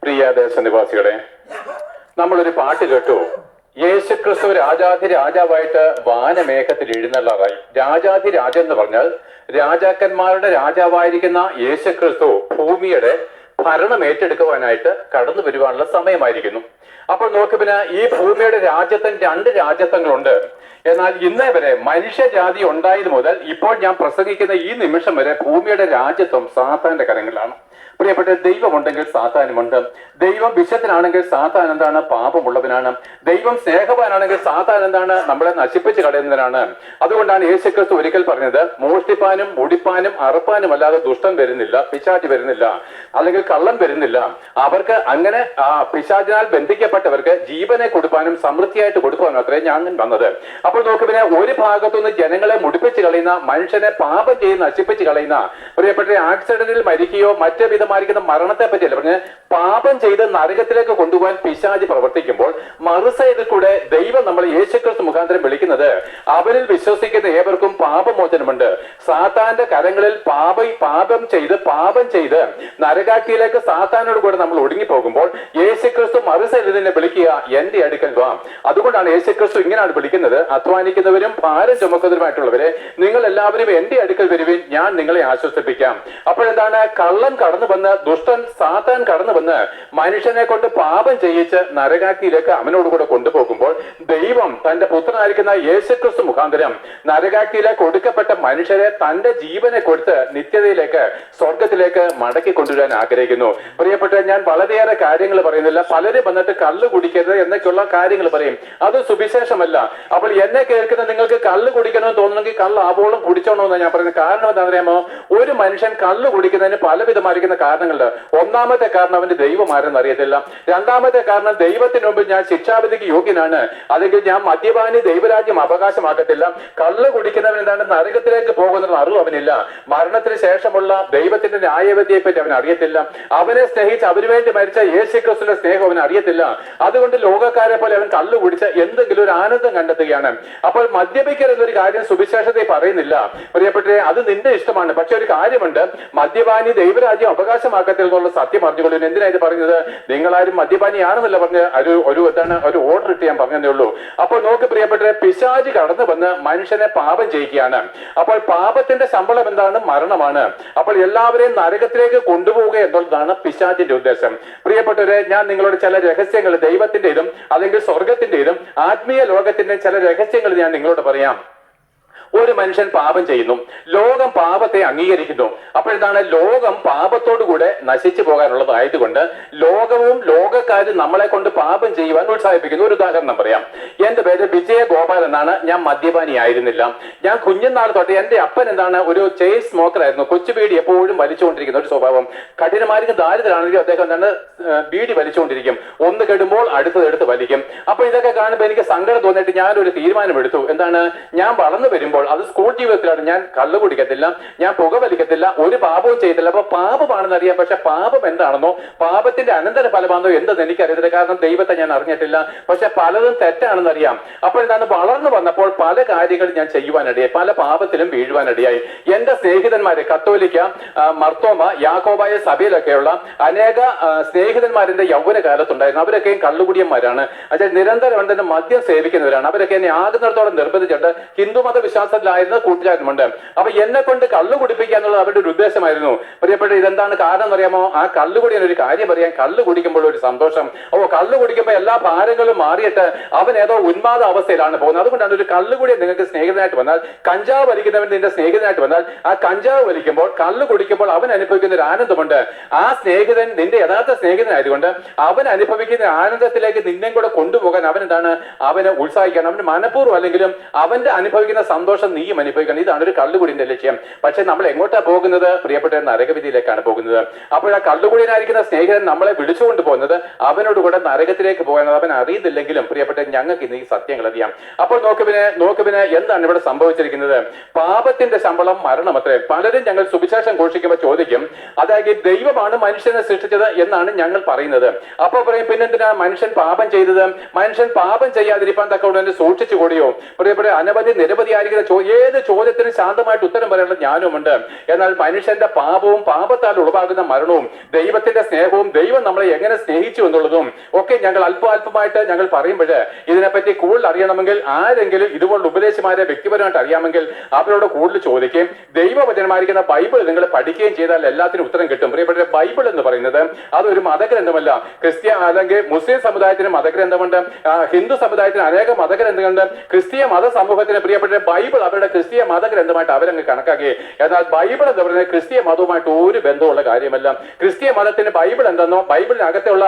പ്രിയ ദേശനിവാസികളെ, നമ്മളൊരു പാട്ട് കേട്ടു. യേശുക്രിസ്തു രാജാധി രാജാവായിട്ട് വാനമേഘത്തിൽ എഴുന്നള്ളാറായി. രാജാധി രാജൻ എന്ന് പറഞ്ഞാൽ രാജാക്കന്മാരുടെ രാജാവായിരിക്കുന്ന യേശുക്രിസ്തു ഭൂമിയുടെ ഭരണം ഏറ്റെടുക്കുവാനായിട്ട് കടന്നു വരുവാനുള്ള സമയമായിരിക്കുന്നു. അപ്പോൾ നോക്ക്, പിന്നെ ഈ ഭൂമിയുടെ രാജ്യത്തിന് രണ്ട് രാജ്യത്വങ്ങളുണ്ട്. എന്നാൽ ഇന്നേ വരെ മനുഷ്യജാതി ഉണ്ടായത് മുതൽ ഇപ്പോൾ ഞാൻ പ്രസംഗിക്കുന്ന ഈ നിമിഷം വരെ ഭൂമിയുടെ രാജ്യത്വം സാത്താന്റെ കരങ്ങളിലാണ്. പ്രിയപ്പെട്ട, ദൈവമുണ്ടെങ്കിൽ സാത്താനുമുണ്ട്. ദൈവം വിശുദ്ധനാണെങ്കിൽ സാത്താൻ എന്താണ്? പാപമുള്ളവനാണ്. ദൈവം സ്നേഹവാനാണെങ്കിൽ സാത്താൻ എന്താണ്? നമ്മളെ നശിപ്പിച്ച് കളയുന്നവനാണ്. അതുകൊണ്ടാണ് യേശുക്രിസ്തു ഒരിക്കൽ പറഞ്ഞത്, മോഷ്ടിപ്പാനും മുടിപ്പാനും അറുപ്പാനും അല്ലാതെ ദുഷ്ടൻ വരുന്നില്ല, പിശാച് വരുന്നില്ല, അല്ലെങ്കിൽ കള്ളൻ വരുന്നില്ല. അവർക്ക് അങ്ങനെ പിശാചിനാൽ ബന്ധിക്കപ്പെട്ടവർക്ക് ജീവനെ കൊടുക്കാനും സമൃദ്ധിയായിട്ട് കൊടുക്കാനും അത്രേ ഞാൻ വന്നത്. അപ്പോൾ നോക്ക്, പിന്നെ ഒരു ഭാഗത്തുനിന്ന് ജനങ്ങളെ മുടിപ്പിച്ച് കളയുന്ന, മനുഷ്യനെ പാപം ചെയ്ത് നശിപ്പിച്ച് കളയുന്ന, പ്രിയപ്പെട്ട ആക്സിഡന്റിൽ മരിക്കുകയോ മറ്റു വിധമായിരിക്കുന്ന മരണത്തെ പറ്റിയല്ല പറഞ്ഞ്, പാപം ചെയ്ത് നരകത്തിലേക്ക് കൊണ്ടുപോകാൻ പിശാച് പ്രവർത്തിക്കുമ്പോൾ മറുസൈഡിൽ കൂടെ ദൈവം നമ്മൾ യേശുക്രിസ്തു മുഖാന്തരം വിളിക്കുന്നത്, അവരിൽ വിശ്വസിക്കുന്ന ഏവർക്കും പാപമോചനമുണ്ട്. സാത്താന്റെ കരങ്ങളിൽ പാപം ചെയ്ത് നരകാക്കിയിലേക്ക് സാത്താനോട് കൂടെ നമ്മൾ ഒടുങ്ങിപ്പോകുമ്പോൾ യേശുക്രിസ്തു മറുസൈഡിൽ നിന്നെ വിളിക്കുക, എന്റെ അടുക്കൽ വാ. അതുകൊണ്ടാണ് യേശുക്രിസ്തു ഇങ്ങനെയാണ് വിളിക്കുന്നത്, അധ്വാനിക്കുന്നവരും ഭാരം ചുമക്കുന്നവരുമായിട്ടുള്ളവരെ നിങ്ങൾ എല്ലാവരും എന്റെ അടുക്കൽ വരുവിൻ, ഞാൻ നിങ്ങളെ ആശ്വസിപ്പിക്കാം. അപ്പോഴെന്താണ്? കള്ളൻ കടന്നു വന്ന്, ദുഷ്ടൻ സാത്താൻ കടന്നു വന്ന് മനുഷ്യനെ കൊണ്ട് പാപം ചെയ്യിച്ച് നരകാക്കിയിലേക്ക് അവനോട് കൂടെ കൊണ്ടുപോകുമ്പോൾ ദൈവം തന്റെ പുത്രനായിരിക്കുന്ന യേശുക്രിസ്തു മുഖാന്തരം നരകാക്കിയിലേക്ക് ഒടുക്കപ്പെട്ട മനുഷ്യരെ തന്റെ ജീവനെ കൊടുത്ത് നിത്യതയിലേക്ക്, സ്വർഗത്തിലേക്ക് മടക്കി കൊണ്ടുവരാൻ ആഗ്രഹിക്കുന്നു. പ്രിയപ്പെട്ട, ഞാൻ വളരെയേറെ കാര്യങ്ങൾ പറയുന്നില്ല. പലരും വന്നിട്ട് കള്ള് കുടിക്കരുത് എന്നൊക്കെയുള്ള കാര്യങ്ങൾ പറയും. അത് സുവിശേഷമല്ല. അപ്പോൾ എന്നെ കേൾക്കുന്ന നിങ്ങൾക്ക് കള്ള് കുടിക്കണമെന്ന് തോന്നുന്നെങ്കിൽ കള്ള് ആവോളം കുടിച്ചോണമെന്ന് ഞാൻ പറയുന്നത്. കാരണം എന്താ അറിയാമോ? ഒരു മനുഷ്യൻ കള്ള് കുടിക്കുന്നതിന് പലവിധമായിരിക്കുന്ന കാരണങ്ങളുണ്ട്. ഒന്നാമത്തെ കാരണം അവന്റെ ദൈവം ആരെന്ന് അറിയത്തില്ല. രണ്ടാമത്തെ കാരണം ദൈവത്തിന് മുമ്പിൽ ഞാൻ ശിക്ഷാവിധിക്ക് യോഗ്യനാണ്, അല്ലെങ്കിൽ ഞാൻ മദ്യപാനി ദൈവരാജ്യം അവകാശമാക്കത്തില്ല. കള്ള് കുടിക്കുന്നവൻ എന്താണ്? നരകത്തിലേക്ക് പോകുന്നത് അറിവ് അവനില്ല. മരണത്തിന് ശേഷമുള്ള ദൈവത്തിന്റെ ന്യായവിധിയെ പറ്റി അവൻ അറിയത്തില്ല. അവനെ സ്നേഹിച്ച് അവന് വേണ്ടി മരിച്ച യേശുക്രിസ്തുവിന്റെ സ്നേഹം അവൻ അറിയത്തില്ല. അതുകൊണ്ട് ലോകക്കാരെ പോലെ അവൻ കള്ളു കുടിച്ച് എന്തെങ്കിലും ഒരു ആനന്ദം കണ്ടെത്തുകയാണ്. അപ്പോൾ മദ്യപിക്കരുതൊരു കാര്യം സുവിശേഷത്തിൽ പറയുന്നില്ല. പ്രിയപ്പെട്ടെ, അത് നിന്റെ ഇഷ്ടമാണ്. പക്ഷെ ഒരു കാര്യമുണ്ട്, മദ്യപാനി ദൈവരാജ്യം അവകാശമാക്കത്തിൽ എന്നുള്ള സത്യം അറിഞ്ഞുകൊള്ളു. എന്തിനായിട്ട് പറയുന്നത്? നിങ്ങളാരും മദ്യപാനിയാണെന്നല്ല പറഞ്ഞ് ഒരു ഓർഡർ ഇട്ട് ഞാൻ പറഞ്ഞതേ ഉള്ളൂ. അപ്പോൾ നോക്ക് പ്രിയപ്പെട്ടെ, പിശാച് കടന്നു വന്ന് മനുഷ്യനെ പാപം ചെയ്യിക്കുകയാണ്. അപ്പോൾ പാപത്തിന്റെ ശമ്പളം എന്താണ്? മരണമാണ്. അപ്പോൾ എല്ലാവരെയും നരകത്തിലേക്ക് കൊണ്ടുപോവുക എന്നുള്ളതാണ് പിശാചിന്റെ ഉദ്ദേശം. പ്രിയപ്പെട്ടവരെ, ഞാൻ നിങ്ങളോട് ചില രഹസ്യങ്ങൾ, ദൈവത്തിന്റെതും അല്ലെങ്കിൽ സ്വർഗത്തിന്റെതും ആത്മീയ ലോകത്തിന്റെ ചില രഹസ്യങ്ങൾ ഞാൻ നിങ്ങളോട് പറയാം. ഒരു മനുഷ്യൻ പാപം ചെയ്യുന്നു, ലോകം പാപത്തെ അംഗീകരിക്കുന്നു. അപ്പോഴെന്താണ്? ലോകം പാപത്തോടുകൂടെ നശിച്ചു പോകാനുള്ളതായതുകൊണ്ട് ലോകവും ലോകക്കാരും നമ്മളെ കൊണ്ട് പാപം ചെയ്യുവാൻ ഉത്സാഹിപ്പിക്കുന്നു. ഒരു ഉദാഹരണം പറയാം. എന്റെ പേര് വിജയ ഗോപാൽ എന്നാണ്. ഞാൻ മദ്യപാനി ആയിരുന്നില്ല. ഞാൻ കുഞ്ഞുനാൾ തൊട്ട്, എന്റെ അപ്പൻ എന്താണ്? ഒരു ചെയിൻ സ്മോക്കർ ആയിരുന്നു. കൊച്ചുബീഡി എപ്പോഴും വലിച്ചുകൊണ്ടിരിക്കുന്ന ഒരു സ്വഭാവം. കഠിനമായിരിക്കും ദാരിദ്ര്യമാണെങ്കിലും അദ്ദേഹം എന്താണ്? ബീഡി വലിച്ചുകൊണ്ടിരിക്കും. ഒന്ന് കെടുമ്പോൾ അടുത്തത് എടുത്ത് വലിക്കും. അപ്പൊ ഇതൊക്കെ കാണുമ്പോൾ എനിക്ക് സങ്കടം തോന്നിയിട്ട് ഞാനൊരു തീരുമാനമെടുത്തു. എന്താണ്? ഞാൻ വളർന്നു വരുമ്പോൾ, അത് സ്കൂൾ ജീവിതത്തിലാണ്, ഞാൻ കള്ളു കുടിക്കത്തില്ല, ഞാൻ പുക വലിക്കത്തില്ല, ഒരു പാപവും ചെയ്തില്ല. അപ്പൊ പാപമാണെന്ന് അറിയാം, പക്ഷെ പാപം എന്താണെന്നോ പാപത്തിന്റെ അനന്തര ഫലമാണെന്നോ എന്തെന്ന് എനിക്കറിയത്തില്ല. കാരണം ദൈവത്തെ ഞാൻ അറിഞ്ഞിട്ടില്ല. പക്ഷെ പലതും തെറ്റാണെന്ന് അറിയാം. അപ്പോൾ എന്താണ്? വളർന്നു വന്നപ്പോൾ പല കാര്യങ്ങൾ ഞാൻ ചെയ്യുവാനിടയായി, പല പാപത്തിലും വീഴുവാനിടയായി. എന്റെ സ്നേഹിതന്മാരെ, കത്തോലിക്ക, മർത്തോമ, യാക്കോബായ സഭയിലൊക്കെയുള്ള അനേക സ്നേഹിതന്മാരെന്റെ യൗവന കാലത്തുണ്ടായിരുന്നു. അവരൊക്കെയും കള്ളുകുടിയന്മാരാണ്. അതായത് നിരന്തരം തന്നെ മദ്യം സേവിക്കുന്നവരാണ്. അവരൊക്കെ എന്നെ ആകുന്നിടത്തോളം നിർബന്ധിച്ചിട്ട് ഹിന്ദുമത വിശ്വാസത്തിലായിരുന്ന കൂട്ടുകാരനുമുണ്ട്. അപ്പൊ എന്നെ കൊണ്ട് കള്ളു കുടിപ്പിക്കുക എന്നുള്ളത് അവരുടെ ഒരു ഉദ്ദേശമായിരുന്നു. പ്രിയപ്പെട്ട, ഇതെന്താണ് കാരണം എന്നറിയാമോ? ആ കള്ളുകുടിയൻ ഒരു കാര്യം പറയാൻ, കള്ളു കുടിക്കുമ്പോൾ ഒരു സന്തോഷം. കള്ളു കുടിക്കുമ്പോൾ എല്ലാ ഭാരങ്ങളും മാറിയിട്ട് അവൻ ഏതോ ഉന്മാദ അവസ്ഥയിലാണ് പോകുന്നത്. അതുകൊണ്ടാണ് ഒരു കള്ളുകുടിയൻ നിങ്ങൾക്ക് സ്നേഹിതനായിട്ട് വന്നാൽ, കഞ്ചാവ് വലിക്കുന്നവൻ നിന്റെ സ്നേഹിതനായിട്ട് വന്നാൽ, ആ കഞ്ചാവ് വലിക്കുമ്പോൾ, കള്ളു കുടിക്കുമ്പോൾ അവൻ അനുഭവിക്കുന്ന ഒരു ആനന്ദമുണ്ട്. ആ സ്നേഹിതൻ നിന്റെ യഥാർത്ഥ സ്നേഹിതനായതുകൊണ്ട് അവൻ അനുഭവിക്കുന്ന ആനന്ദത്തിലേക്ക് നിന്നെ കൂടെ കൊണ്ടുപോകാൻ അവൻ എന്താണ്? അവന് ഉത്സാഹിക്കണം. അവന് മനഃപൂർവ്വം അല്ലെങ്കിലും അവന്റെ അനുഭവിക്കുന്ന സന്തോഷം നീയും അനുഭവിക്കണം. ഇതാണ് ഒരു കള്ളുകുടിന്റെ ലക്ഷ്യം. പക്ഷെ നമ്മൾ എങ്ങോട്ടാ പോകുന്നത്? പ്രിയപ്പെട്ട, നരകവിധിയിലേക്കാണ് പോകുന്നത്. അപ്പോൾ ആ കള്ളുകുടിയനായിരിക്കുന്ന സ്നേഹിതൻ നമ്മളെ വിളിച്ചുകൊണ്ട് പോകുന്നത് അവനോട് കൂടെ നരകത്തിലേക്ക് പോകുന്നത് അവൻ അറിയുന്നില്ലെങ്കിലും, പ്രിയപ്പെട്ട, ഞങ്ങൾക്ക് ഇന്ന് ഈ സത്യങ്ങൾ അറിയാം. അപ്പോൾ നോക്കുവിന് എന്താണ് ഇവിടെ സംഭവിച്ചിരിക്കുന്നത്? പാപത്തിന്റെ ശമ്പളം മരണമത്രേ. പലരും ഞങ്ങൾ സുവിശേഷം ഘോഷിക്കുമ്പോൾ ചോദിക്കും, അതായത് ദൈവമാണ് മനുഷ്യനെ സൃഷ്ടിച്ചത് എന്നാണ് ഞങ്ങൾ പറയുന്നത്. അപ്പോൾ പറയും, പിന്നെന്തിനാ മനുഷ്യൻ പാപം ചെയ്തത്? മനുഷ്യൻ പാപം ചെയ്യാതിരിക്കാൻ തക്കവണ്ണം സൂക്ഷിച്ചു കൂടിയോ? പ്രിയപ്പെട്ട, നിരവധി ആയിരിക്കുന്ന ഏത് ചോദ്യത്തിനും ശാന്തമായിട്ട് ഉത്തരം പറയാനുള്ള ജ്ഞാനവുമുണ്ട്. എന്നാൽ മനുഷ്യന്റെ പാപവും പാപത്താൽ ഉളവാകുന്ന മരണവും ദൈവത്തിന്റെ സ്നേഹവും ദൈവം നമ്മളെ എങ്ങനെ സ്നേഹിച്ചു എന്നുള്ളതും ഒക്കെ ഞങ്ങൾ അല്പമായിട്ട് ഞങ്ങൾ പറയുമ്പോൾ ഇതിനെപ്പറ്റി കൂടുതൽ അറിയണമെങ്കിൽ ആരെങ്കിലും ഇതുപോലുള്ള ഉപദേശമാരെ വ്യക്തിപരമായിട്ട് അറിയാമെങ്കിൽ അവരോട് കൂടുതൽ ചോദിക്കുകയും ദൈവവചനമായിരിക്കുന്ന ബൈബിൾ നിങ്ങൾ പഠിക്കുകയും ചെയ്താൽ എല്ലാത്തിനും ഉത്തരം കിട്ടും. പ്രിയപ്പെട്ട ബൈബിൾ എന്ന് പറയുന്നത് അതൊരു മതഗ്രന്ഥമല്ല. ക്രിസ്ത്യൻ അല്ലെങ്കിൽ മുസ്ലിം സമുദായത്തിന് മതഗ്രന്ഥമുണ്ട്, ഹിന്ദു സമുദായത്തിന് അനേക മതഗ്രന്ഥങ്ങളുണ്ട്. ക്രിസ്തീയ മത സമൂഹത്തിന് പ്രിയപ്പെട്ട ബൈബിൾ അവരുടെ ക്രിസ്തീയ മതഗ്രന്ഥമായിട്ട് അവരങ്ങ് കണക്കാക്കി. എന്നാൽ ബൈബിൾ എന്ന് പറയുന്നത് ക്രിസ്തീയ മതവുമായിട്ട് ഒരു ബന്ധമുള്ള കാര്യമല്ല. ക്രിസ്തീയ മതത്തിന് ബൈബിൾ എന്തെന്നോ ബൈബിളിനകത്തുള്ള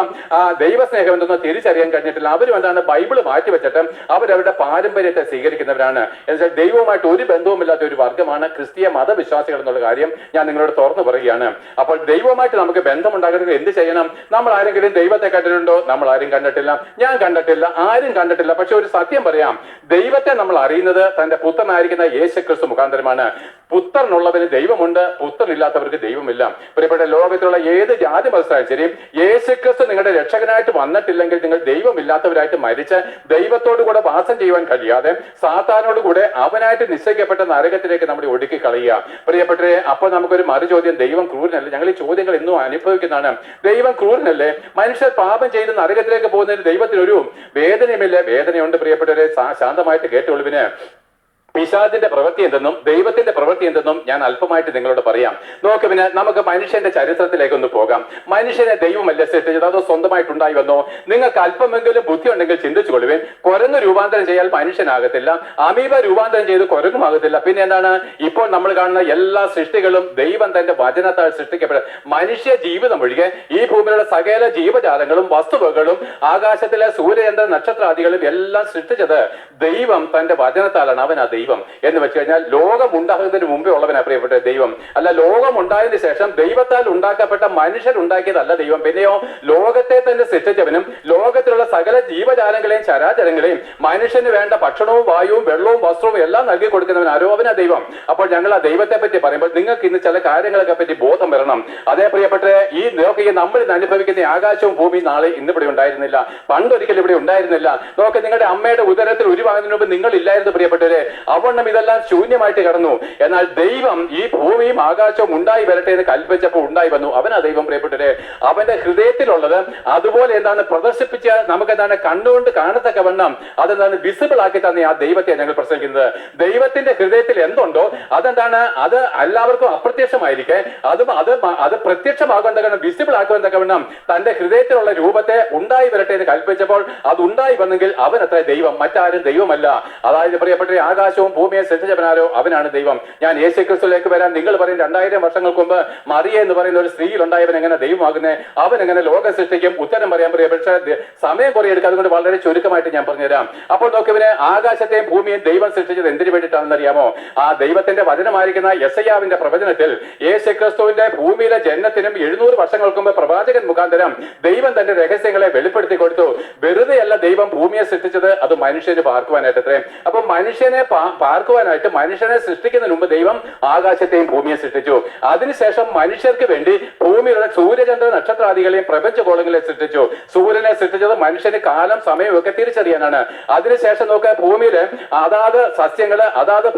ദൈവസ്നേഹം എന്തെന്നോ തിരിച്ചറിയാൻ കഴിഞ്ഞിട്ടില്ല. അവരും എന്താണ് ബൈബിൾ മാറ്റിവെച്ചിട്ട് അവരവരുടെ പാരമ്പര്യത്തെ സ്വീകരിക്കുന്നവരാണ്. എന്നുവെച്ചാൽ ദൈവവുമായിട്ട് ഒരു ബന്ധവുമില്ലാത്ത ഒരു വർഗ്ഗമാണ് ക്രിസ്തീയ മതവിശ്വാസികൾ എന്നുള്ള കാര്യം ഞാൻ നിങ്ങളോട് തുറന്നു പറയുകയാണ്. അപ്പോൾ ദൈവവുമായിട്ട് നമുക്ക് ബന്ധമുണ്ടാകണമെങ്കിൽ എന്ത് ചെയ്യണം? നമ്മൾ ആരെങ്കിലും ദൈവത്തെ കണ്ടിട്ടുണ്ടോ? നമ്മൾ ആരും കണ്ടിട്ടില്ല, ഞാൻ കണ്ടിട്ടില്ല, ആരും കണ്ടിട്ടില്ല. പക്ഷെ ഒരു സത്യം പറയാം, ദൈവത്തെ നമ്മൾ അറിയുന്നത് തന്റെ പുത്രനായിരിക്കുന്ന യേശുക്രിസ്തു മുഖാന്തരമാണ്. പുത്രനുള്ളവന് ദൈവമുണ്ട്, പുത്രനില്ലാത്തവർക്ക് ദൈവമില്ല. പ്രിയപ്പെട്ട ലോകത്തിലുള്ള ഏത് ജാതി മതസ്ഥാലും ശരി, യേശുക്രിസ്തു നിങ്ങളുടെ രക്ഷകനായിട്ട് വന്നിട്ടില്ലെങ്കിൽ നിങ്ങൾ ദൈവമില്ലാത്തവരായിട്ട് മരിച്ച് ദൈവത്തോടു കൂടെ വാസം ചെയ്യുവാൻ കഴിയാതെ സാത്താനോട് കൂടെ അവനായിട്ട് നിശ്ചയിക്കപ്പെട്ട നരകത്തിലേക്ക് നമ്മുടെ ഒടുക്കി കളയുക. പ്രിയപ്പെട്ടവരെ, അപ്പോൾ നമുക്കൊരു മറുചോദ്യം, ദൈവം ക്രൂരനല്ലേ? ഞങ്ങൾ ഈ ചോദ്യങ്ങൾ ഇന്നും അനുഭവിക്കുന്നതാണ്. ദൈവം ക്രൂരനല്ലേ? മനുഷ്യർ പാപം ചെയ്ത് നരകത്തിലേക്ക് പോകുന്നതിന് ദൈവത്തിനൊരു വേദനയുമില്ല? വേദനയുണ്ട് പ്രിയപ്പെട്ടവരെ. ശാന്തമായിട്ട് കേട്ടുകൊള്ളുവിന്. പിശാചിന്റെ പ്രവൃത്തി എന്തെന്നും ദൈവത്തിന്റെ പ്രവൃത്തി എന്തെന്നും ഞാൻ അല്പമായിട്ട് നിങ്ങളോട് പറയാം. നോക്ക്, പിന്നെ നമുക്ക് മനുഷ്യന്റെ ചരിത്രത്തിലേക്കൊന്ന് പോകാം. മനുഷ്യനെ ദൈവമല്ല സൃഷ്ടിച്ചത്, അതോ സ്വന്തമായിട്ടുണ്ടായി വന്നോ? നിങ്ങൾക്ക് അല്പമെങ്കിലും ബുദ്ധി ഉണ്ടെങ്കിൽ ചിന്തിച്ചു കൊള്ളുവേൻ. കുരങ്ങ് രൂപാന്തരം ചെയ്യാൻ മനുഷ്യനാകത്തില്ല, അമീബ രൂപാന്തരം ചെയ്ത് കുരങ്ങുമാകത്തില്ല. പിന്നെ എന്താണ്? ഇപ്പോൾ നമ്മൾ കാണുന്ന എല്ലാ സൃഷ്ടികളും ദൈവം തന്റെ വചനത്താൽ സൃഷ്ടിക്കപ്പെട്ട മനുഷ്യ ജീവിതം ഒഴികെ ഈ ഭൂമിയിലുള്ള സകല ജീവജാലങ്ങളും വസ്തുവകളും ആകാശത്തിലെ സൂര്യചന്ദ്ര നക്ഷത്രാദികളും എല്ലാം സൃഷ്ടിച്ചത് ദൈവം തന്റെ വചനത്താലാണ്. അവൻ ദൈവം എന്ന് വെച്ച് കഴിഞ്ഞാൽ ലോകം ഉണ്ടാകുന്നതിന് മുമ്പേ ഉള്ളവനാ പ്രിയപ്പെട്ട ദൈവം. അല്ല, ലോകം ഉണ്ടായതിനു ശേഷം ദൈവത്താൽ ഉണ്ടാക്കപ്പെട്ട മനുഷ്യർ ഉണ്ടാക്കിയതല്ല ദൈവം. പിന്നെയോ ലോകത്തെ തന്നെ സൃഷ്ടിച്ചവനും ലോകത്തിലുള്ള സകല ജീവജാലങ്ങളെയും ചരാചരങ്ങളെയും മനുഷ്യന് വേണ്ട ഭക്ഷണവും വായുവും വെള്ളവും വസ്ത്രവും എല്ലാം നൽകി കൊടുക്കുന്നവൻ ആരോ, അവനാ ദൈവം. അപ്പോൾ ഞങ്ങൾ ആ ദൈവത്തെ പറ്റി പറയുമ്പോൾ നിങ്ങൾക്ക് ഇന്ന് ചില കാര്യങ്ങളൊക്കെ പറ്റി ബോധം വരണം. അതേ പ്രിയപ്പെട്ട ഈ നോക്കി, നമ്മൾ ഇന്ന് അനുഭവിക്കുന്ന ആകാശവും ഭൂമിയും നാളെ ഇന്നിവിടെ ഉണ്ടായിരുന്നില്ല, പണ്ടൊരിക്കലും ഇവിടെ ഉണ്ടായിരുന്നില്ല. നോക്ക്, നിങ്ങളുടെ അമ്മയുടെ ഉദരത്തിൽ ഉരുവാകുന്നതിന് മുമ്പ് നിങ്ങൾ ഇല്ലായിരുന്നു പ്രിയപ്പെട്ടവരെ. അവണ്ണം ഇതെല്ലാം ശൂന്യമായിട്ട് കടന്നു. എന്നാൽ ദൈവം ഈ ഭൂമിയും ആകാശവും ഉണ്ടായി വരട്ടെ എന്ന് കൽപ്പിച്ചപ്പോൾ ഉണ്ടായി വന്നു. അവനാ ദൈവം പ്രിയപ്പെട്ടവരെ. അവന്റെ ഹൃദയത്തിലുള്ളത് അതുപോലെ എന്താണ് പ്രദർശിപ്പിച്ച് നമുക്ക് എന്താണ് കണ്ണുകൊണ്ട് കാണത്തക്ക വണ്ണം അതെന്താണ് വിസിബിൾ ആക്കി തന്നെ ആ ദൈവത്തെ ഞങ്ങൾ പ്രസംഗിക്കുന്നത്. ദൈവത്തിന്റെ ഹൃദയത്തിൽ എന്തുണ്ടോ അതെന്താണ്, അത് എല്ലാവർക്കും അപ്രത്യക്ഷമായിരിക്കെ അത് പ്രത്യക്ഷമാകുവാൻ തക്കവണ്ണം വിസിബിൾ ആക്കുവാൻ തക്കവണ്ണം തന്റെ ഹൃദയത്തിലുള്ള രൂപത്തെ ഉണ്ടായി വരട്ടെ എന്ന് കൽപ്പിച്ചപ്പോൾ അത് ഉണ്ടായി വന്നെങ്കിൽ അവൻ അത്ര ദൈവം, മറ്റാരും ദൈവമല്ല. അതായത് പ്രിയപ്പെട്ട ആകാശവും ഭൂമിയെ സൃഷ്ടിച്ചവനാരോ അവനാണ് ദൈവം. ഞാൻ യേശുക്രിസ്തുവിലേക്ക് വരാൻ നിങ്ങൾ പറയും 2000 വർഷങ്ങൾക്ക് മുമ്പ് മറിയ എന്ന് പറയുന്ന ഒരു സ്ത്രീയിൽ ഉണ്ടായവൻ എങ്ങനെ ദൈവമാകുന്നേ? അവൻ എങ്ങനെ ലോകം സൃഷ്ടിക്കും? ഉത്തരം പറയാൻ പറയാം, പക്ഷേ സമയം കുറെ എടുക്കുക. അതുകൊണ്ട് വളരെ ചുരുക്കമായിട്ട് ഞാൻ പറഞ്ഞുതരാം. അപ്പോൾ നോക്കിയവന് ആകാശത്തെയും ഭൂമിയെയും ദൈവം സൃഷ്ടിച്ചത് എന്തിനു വേണ്ടിയിട്ടാണെന്ന് അറിയാമോ? ആ ദൈവത്തിന്റെ വചനമായിരിക്കുന്ന യെശയ്യാവിന്റെ പ്രവചനത്തിൽ യേശുക്രിസ്തുവിന്റെ ഭൂമിയിലെ ജനനത്തിനും 700 വർഷങ്ങൾക്ക് മുമ്പ് പ്രവാചകൻ മുഖാന്തരം ദൈവം തന്റെ രഹസ്യങ്ങളെ വെളിപ്പെടുത്തി കൊടുത്തു. വെറുതെയല്ല ദൈവം ഭൂമിയെ സൃഷ്ടിച്ചത്, അത് മനുഷ്യന് പാർക്കുവാനായിട്ട് അത്രേ. അപ്പൊ മനുഷ്യനെ പാർക്കുവാനായിട്ട് മനുഷ്യനെ സൃഷ്ടിക്കുന്നതിന് മുമ്പ് ദൈവം ആകാശത്തെയും ഭൂമിയെ സൃഷ്ടിച്ചു. അതിനുശേഷം മനുഷ്യർക്ക് വേണ്ടി ഭൂമിയിലുള്ള സൂര്യചന്ദ്ര നക്ഷത്രാദികളെയും പ്രപഞ്ചഗോളങ്ങളെ സൃഷ്ടിച്ചു. സൂര്യനെ സൃഷ്ടിച്ചത് മനുഷ്യന് കാലം സമയം ഒക്കെ തിരിച്ചറിയാനാണ്. അതിനുശേഷം നോക്കുക, ഭൂമിയിലെ അതാത് സസ്യങ്ങള് അതാത്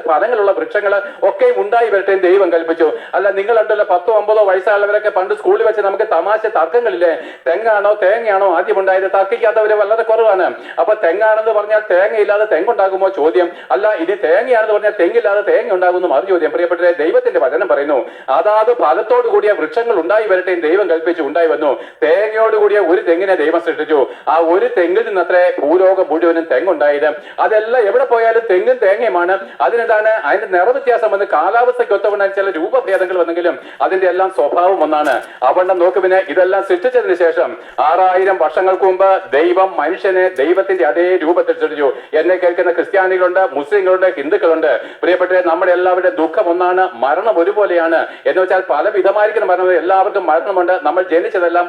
ഫലങ്ങളുള്ള വൃക്ഷങ്ങള് ഒക്കെ ഉണ്ടായി വരട്ടെ ദൈവം കൽപ്പിച്ചു. അല്ല, നിങ്ങളുണ്ടല്ലോ 10 or 9 വയസ്സുള്ളവരൊക്കെ പണ്ട് സ്കൂളിൽ വെച്ച് നമുക്ക് തമാശ തർക്കങ്ങളില്ലേ, തെങ്ങാണോ തേങ്ങയാണോ ആദ്യം ഉണ്ടായത്? തർക്കിക്കാത്തവര് വളരെ കുറവാണ്. അപ്പൊ തെങ്ങാണെന്ന് പറഞ്ഞാൽ തേങ്ങയില്ലാതെ തെങ്ങുണ്ടാകുമോ ചോദ്യം. അല്ല, ഇനി തേങ്ങയാണെന്ന് പറഞ്ഞാൽ തെങ്ങില്ലാതെ തേങ്ങ ഉണ്ടാകുന്നു മറു ചോദ്യം. പ്രിയപ്പെട്ടവരെ, ദൈവത്തിന്റെ വചനം പറയുന്നു അതാത് ഫലത്തോടു കൂടിയ വൃക്ഷങ്ങൾ ഉണ്ടായി വരട്ടെ ദൈവം കൽപ്പിച്ചു. ഉണ്ടായി വന്നു. തേങ്ങയോട് കൂടിയ ഒരു തെങ്ങിനെ ദൈവം സൃഷ്ടിച്ചു. ആ ഒരു തെങ്ങിൽ നിന്നത്രേ ഭൂലോകം മുഴുവനും തെങ്ങുണ്ടായത്. അതെല്ലാം എവിടെ പോയാലും തെങ്ങും തേങ്ങയുമാണ്. അതിനെന്താണ്? അതിന്റെ നിറവ്യത്യാസം വന്ന് കാലാവസ്ഥയ്ക്ക് ഒത്തവണ്ണം ചില രൂപഭേദങ്ങൾ വന്നെങ്കിലും അതിന്റെ എല്ലാം സ്വഭാവം ഒന്നാണ്. അവണ്ണം നോക്ക്, പിന്നെ ഇതെല്ലാം സൃഷ്ടിച്ചതിന് ശേഷം 6000 വർഷങ്ങൾക്ക് മുമ്പ് ദൈവം മനുഷ്യനെ ദൈവത്തിന്റെ അതേ രൂപത്തിൽ സൃഷ്ടിച്ചു. എന്നെ കേൾക്കുന്ന ക്രിസ്ത്യാനികളുണ്ട്, മുസ്ലിങ്ങളുണ്ട്, ഹിന്ദുക്കളുണ്ട്. പ്രിയപ്പെട്ടവരെ, നമ്മുടെ എല്ലാവരുടെ ദുഃഖം ഒന്നാണ്, മരണം ഒരുപോലെയാണ്. എന്ന് വെച്ചാൽ പല വിധമായിരിക്കുന്ന മരണം, എല്ലാവർക്കും മരണമുണ്ട്. നമ്മൾ ജനിച്ചതെല്ലാം